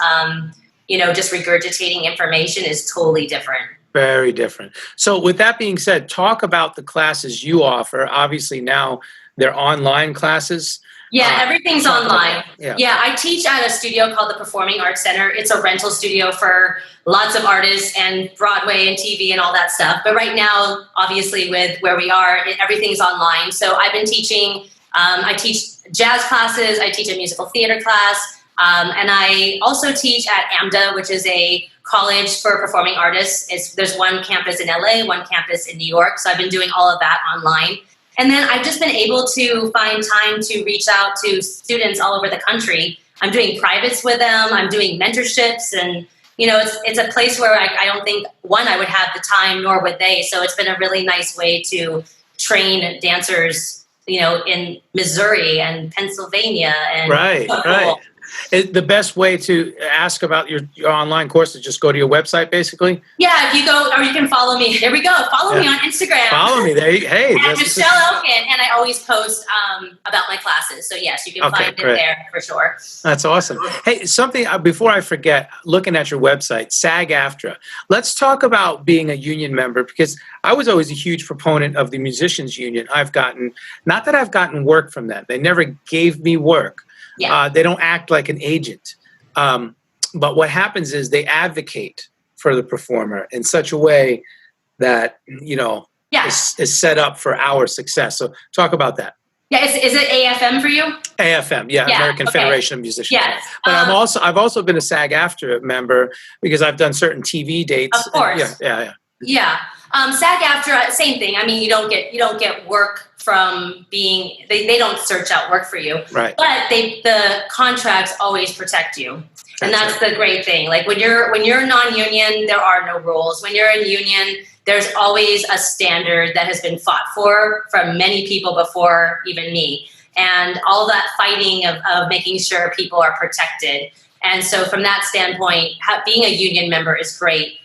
Speaker 3: just regurgitating information is totally different.
Speaker 4: Very different. So with that being said, talk about the classes you offer. Obviously now they're online classes.
Speaker 3: Yeah, everything's online.
Speaker 4: Yeah,
Speaker 3: I teach at a studio called the Performing Arts Center. It's a rental studio for lots of artists and Broadway and TV and all that stuff. But right now, obviously with where we are, everything's online. So I've been teaching, I teach jazz classes, I teach a musical theater class, and I also teach at AMDA, which is a college for performing artists. There's one campus in LA, one campus in New York. So I've been doing all of that online. And then I've just been able to find time to reach out to students all over the country. I'm doing privates with them. I'm doing mentorships. And, it's a place where I don't think, one, I would have the time, nor would they. So it's been a really nice way to train dancers, in Missouri and Pennsylvania. And
Speaker 4: Right. The best way to ask about your online course is just go to your website, basically?
Speaker 3: Yeah, if you go, or you can follow me. There we go. Follow me on Instagram.
Speaker 4: Follow me there. Hey.
Speaker 3: At Michelle Elkin. And I always post about my classes. So, yes, you can find it there for sure.
Speaker 4: That's awesome. Hey, something before I forget, looking at your website, SAG-AFTRA. Let's talk about being a union member, because I was always a huge proponent of the musicians union. Not that I've gotten work from them. They never gave me work.
Speaker 3: Yeah.
Speaker 4: They don't act like an agent. But what happens is they advocate for the performer in such a way that, is set up for our success. So talk about that.
Speaker 3: Yeah, is it AFM for you?
Speaker 4: AFM, yeah, American
Speaker 3: okay.
Speaker 4: Federation of Musicians.
Speaker 3: Yes.
Speaker 4: But I've also been a SAG-AFTRA member because I've done certain TV dates.
Speaker 3: Of course.
Speaker 4: Yeah.
Speaker 3: SAG-AFTRA, same thing. I mean, you don't get work from being, they don't search out work for you.
Speaker 4: Right.
Speaker 3: But the contracts always protect you. And that's the great thing. Like when you're non-union, there are no rules. When you're in union, there's always a standard that has been fought for from many people before even me. And all that fighting of making sure people are protected. And so from that standpoint, being a union member is great.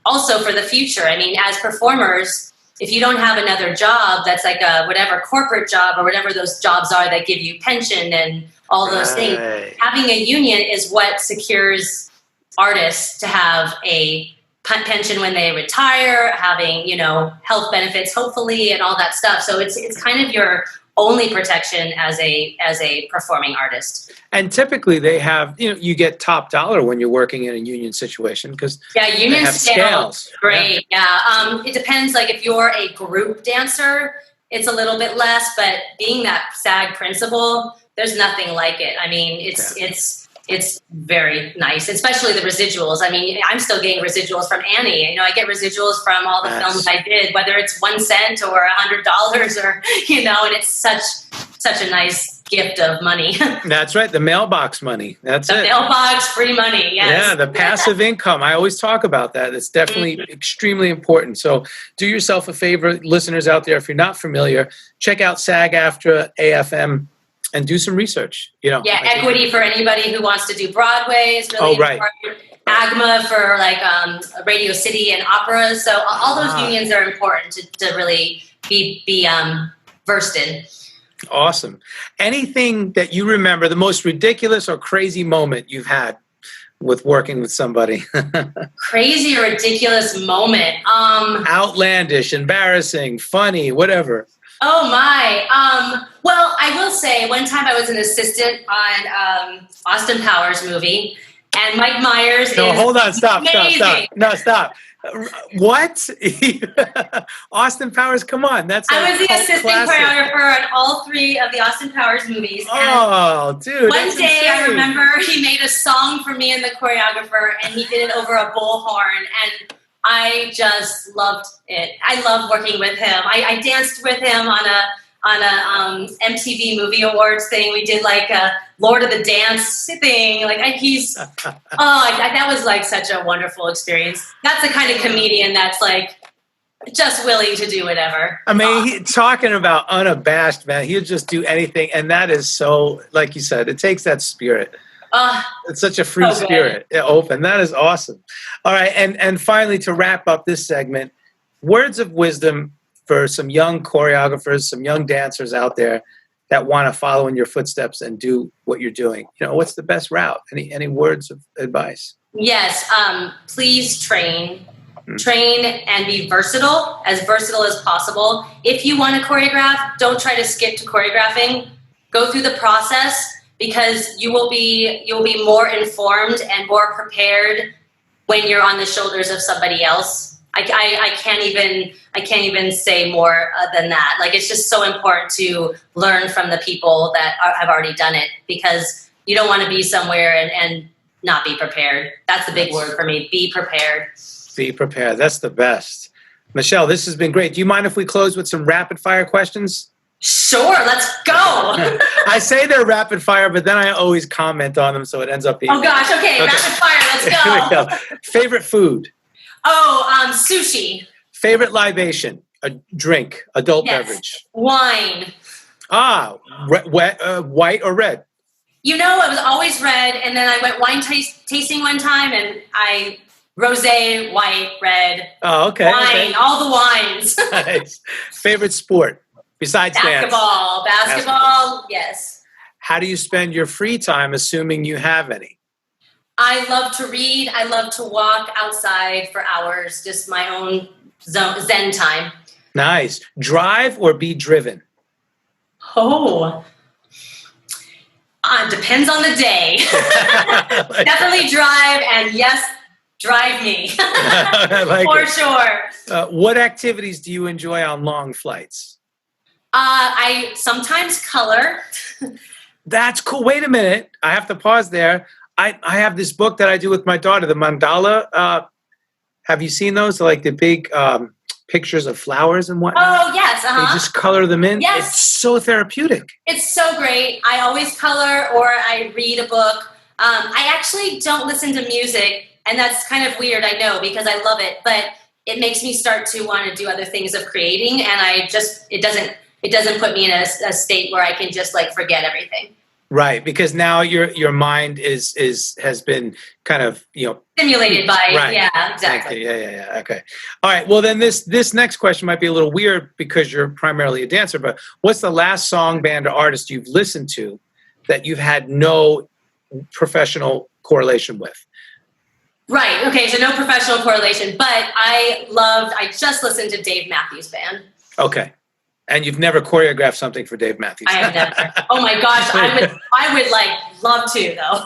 Speaker 3: Also for the future, I mean, as performers, if you don't have another job that's like a whatever corporate job or whatever those jobs are that give you pension and all those things, having a union is what secures artists to have a pension when they retire, having, health benefits, hopefully, and all that stuff. So it's kind of your only protection as a performing artist.
Speaker 4: And typically they have, you get top dollar when you're working in a union situation because
Speaker 3: union scales. Great. Yeah. It depends. Like if you're a group dancer, it's a little bit less, but being that SAG principal, there's nothing like it. I mean, it's very nice, especially the residuals. I mean, I'm still getting residuals from Annie. I get residuals from all the films I did, whether it's 1 cent or $100 or, and it's such a nice gift of money.
Speaker 4: That's right. The mailbox money. That's
Speaker 3: the mailbox free money. Yes.
Speaker 4: Yeah. The passive income. I always talk about that. It's definitely extremely important. So do yourself a favor, listeners out there, if you're not familiar, check out SAG-AFTRA AFM. And do some research,
Speaker 3: Equity for anybody who wants to do Broadway is really important. AGMA for like Radio City and opera. So all those unions are important to really be versed in.
Speaker 4: Awesome. Anything that you remember, the most ridiculous or crazy moment you've had with working with somebody?
Speaker 3: Crazy or ridiculous moment?
Speaker 4: Outlandish, embarrassing, funny, whatever.
Speaker 3: Oh my. Well, I will say one time I was an assistant on Austin Powers movie, and Mike Myers
Speaker 4: hold on, stop. No, stop. What? Austin Powers, come on. I
Speaker 3: was the assistant choreographer on all 3 of the Austin Powers movies.
Speaker 4: Oh, dude.
Speaker 3: One day insane. I remember he made a song for me and the choreographer, and he did it over a bullhorn, and I just loved it. I loved working with him. I danced with him on a MTV Movie Awards thing. We did like a Lord of the Dance thing. Like that was like such a wonderful experience. That's the kind of comedian that's like just willing to do whatever.
Speaker 4: I mean, talking about unabashed, man. He'll just do anything, and that is so, like you said, it takes that spirit. It's such a free spirit, open. That is awesome. All right, and finally, to wrap up this segment, words of wisdom for some young choreographers, some young dancers out there that want to follow in your footsteps and do what you're doing. What's the best route? Any words of advice?
Speaker 3: Yes, please train and be versatile as possible. If you want to choreograph, don't try to skip to choreographing. Go through the process, because you'll be more informed and more prepared when you're on the shoulders of somebody else. I can't even say more than that. Like, it's just so important to learn from the people that have already done it, because you don't want to be somewhere and not be prepared. That's the big word for me. Be prepared.
Speaker 4: Be prepared. That's the best. Michelle, this has been great. Do you mind if we close with some rapid fire questions?
Speaker 3: Sure, let's go.
Speaker 4: I say they're rapid fire, but then I always comment on them, so it ends up being...
Speaker 3: Oh, gosh, okay. Rapid fire, let's go.
Speaker 4: Here we go. Favorite food?
Speaker 3: Sushi.
Speaker 4: Favorite libation? A drink, adult beverage?
Speaker 3: Wine.
Speaker 4: White or red?
Speaker 3: It was always red, and then I went wine tasting one time, and rosé, white, red.
Speaker 4: Oh, okay.
Speaker 3: Wine,
Speaker 4: okay.
Speaker 3: all the wines.
Speaker 4: Nice. Favorite sport? Besides
Speaker 3: basketball.
Speaker 4: Dance.
Speaker 3: Basketball, yes.
Speaker 4: How do you spend your free time, assuming you have any?
Speaker 3: I love to read. I love to walk outside for hours, just my own zen time.
Speaker 4: Nice. Drive or be driven?
Speaker 3: Oh. Depends on the day. Definitely drive, and yes, drive me. For sure.
Speaker 4: What activities do you enjoy on long flights?
Speaker 3: I sometimes color.
Speaker 4: That's cool. Wait a minute. I have to pause there. I have this book that I do with my daughter, the mandala. Have you seen those? Like the big pictures of flowers and whatnot?
Speaker 3: Oh, yes.
Speaker 4: You just color them in?
Speaker 3: Yes.
Speaker 4: It's so therapeutic.
Speaker 3: It's so great. I always color or I read a book. I actually don't listen to music, and that's kind of weird, I know, because I love it, but it makes me start to want to do other things of creating, and it doesn't put me in a state where I can just like forget everything.
Speaker 4: Right, because now your mind has been kind of,
Speaker 3: stimulated by
Speaker 4: right.
Speaker 3: Yeah, exactly.
Speaker 4: Yeah. Okay. All right. Well, then this next question might be a little weird because you're primarily a dancer, but what's the last song, band, or artist you've listened to that you've had no professional correlation with?
Speaker 3: Right. Okay. So no professional correlation, but I just listened to Dave Matthews Band.
Speaker 4: Okay. And you've never choreographed something for Dave Matthews?
Speaker 3: I have never. Oh my gosh, I would like love to though.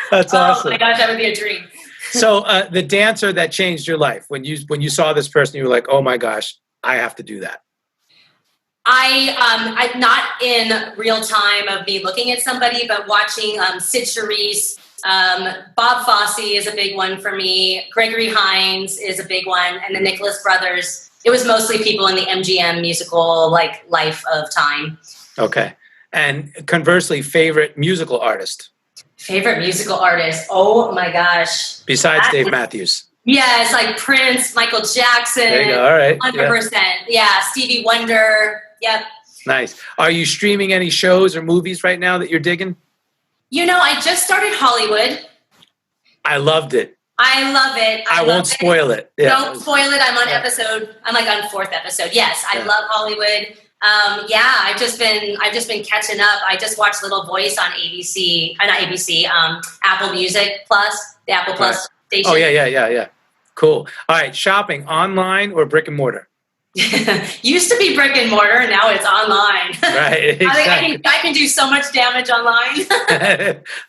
Speaker 4: That's awesome.
Speaker 3: Oh my gosh, that would be a dream.
Speaker 4: So the dancer that changed your life, when you saw this person, you were like, oh my gosh, I have to do that.
Speaker 3: I'm not in real time of me looking at somebody, but watching Sid Charisse, Bob Fosse is a big one for me. Gregory Hines is a big one, and the Nicholas Brothers. It was mostly people in the MGM musical, like Life of Time. Okay.
Speaker 4: And conversely, favorite musical artist?
Speaker 3: Favorite musical artist? Oh my gosh.
Speaker 4: Besides Dave Matthews.
Speaker 3: Yes, like Prince, Michael Jackson.
Speaker 4: There you go. All right.
Speaker 3: 100%. Yeah, Stevie Wonder. Yep.
Speaker 4: Nice. Are you streaming any shows or movies right now that you're digging?
Speaker 3: I just started Hollywood.
Speaker 4: I loved it.
Speaker 3: I love it.
Speaker 4: I won't spoil it.
Speaker 3: Yeah. Don't spoil it. I'm on 4th episode. Yes, I love Hollywood. I've just been catching up. I just watched Little Voice on ABC, not ABC, Apple Music Plus, the Apple Plus station.
Speaker 4: Oh yeah. Cool. All right, shopping online or brick and mortar?
Speaker 3: Used to be brick and mortar, and now it's online.
Speaker 4: Right. Exactly.
Speaker 3: I can do so much damage online.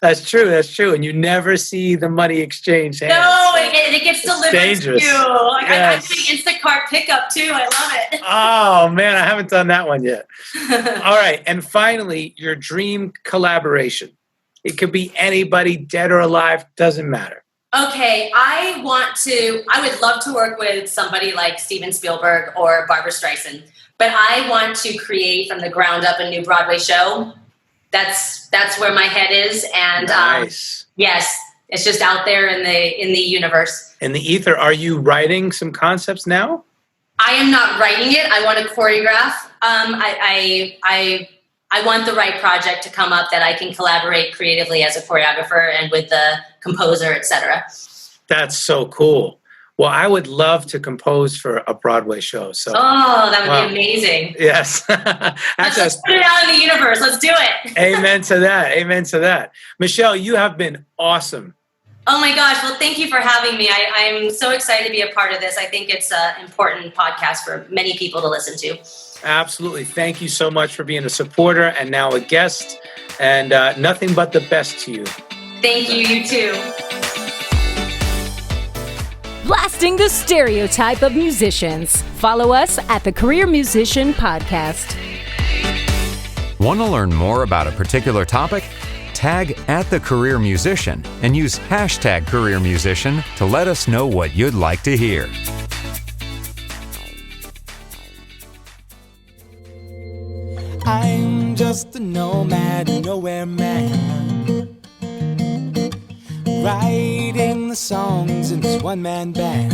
Speaker 4: That's true. And you never see the money exchange hands.
Speaker 3: No, it gets delivered
Speaker 4: dangerous.
Speaker 3: to you. I'm doing Instacart pickup too. I love it.
Speaker 4: Oh man, I haven't done that one yet. All right, and finally, your dream collaboration. It could be anybody, dead or alive, doesn't matter.
Speaker 3: Okay, I would love to work with somebody like Steven Spielberg or Barbra Streisand, but I want to create from the ground up a new Broadway show. That's where my head is, and
Speaker 4: nice.
Speaker 3: Yes, it's just out there in the universe.
Speaker 4: In the ether, are you writing some concepts now?
Speaker 3: I am not writing it. I want to choreograph. I want the right project to come up that I can collaborate creatively as a choreographer and with the composer, etc.
Speaker 4: That's so cool. Well, I would love to compose for a Broadway show. So,
Speaker 3: that would be amazing.
Speaker 4: Yes.
Speaker 3: Let's put it out in the universe. Let's do it.
Speaker 4: Amen to that. Michelle, you have been awesome.
Speaker 3: Oh my gosh. Well, thank you for having me. I'm so excited to be a part of this. I think it's an important podcast for many people to listen to.
Speaker 4: Absolutely. Thank you so much for being a supporter and now a guest. And nothing but the best to you.
Speaker 3: Thank you. You too.
Speaker 6: Blasting the stereotype of musicians. Follow us at the Career Musician Podcast.
Speaker 1: Want to learn more about a particular topic? Tag @TheCareerMusician and use #CareerMusician to let us know what you'd like to hear.
Speaker 7: I'm just a nomad, nowhere man, writing the songs in this one-man band.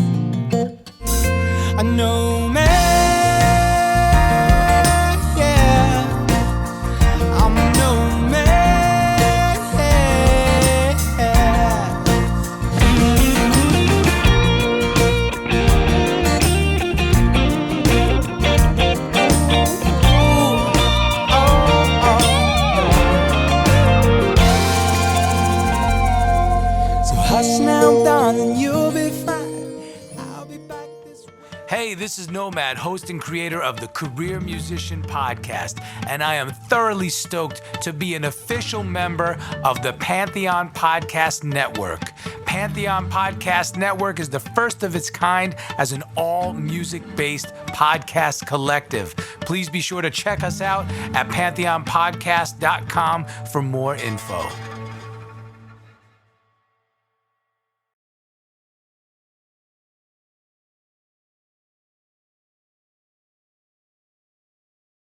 Speaker 7: A nomad, yeah, I'm a nomad. Hush now, darling, you'll be fine. I'll be back this way.
Speaker 2: Hey, this is Nomad, host and creator of the Career Musician Podcast, and I am thoroughly stoked to be an official member of the Pantheon Podcast Network. Pantheon Podcast Network is the first of its kind as an all-music-based podcast collective. Please be sure to check us out at pantheonpodcast.com for more info.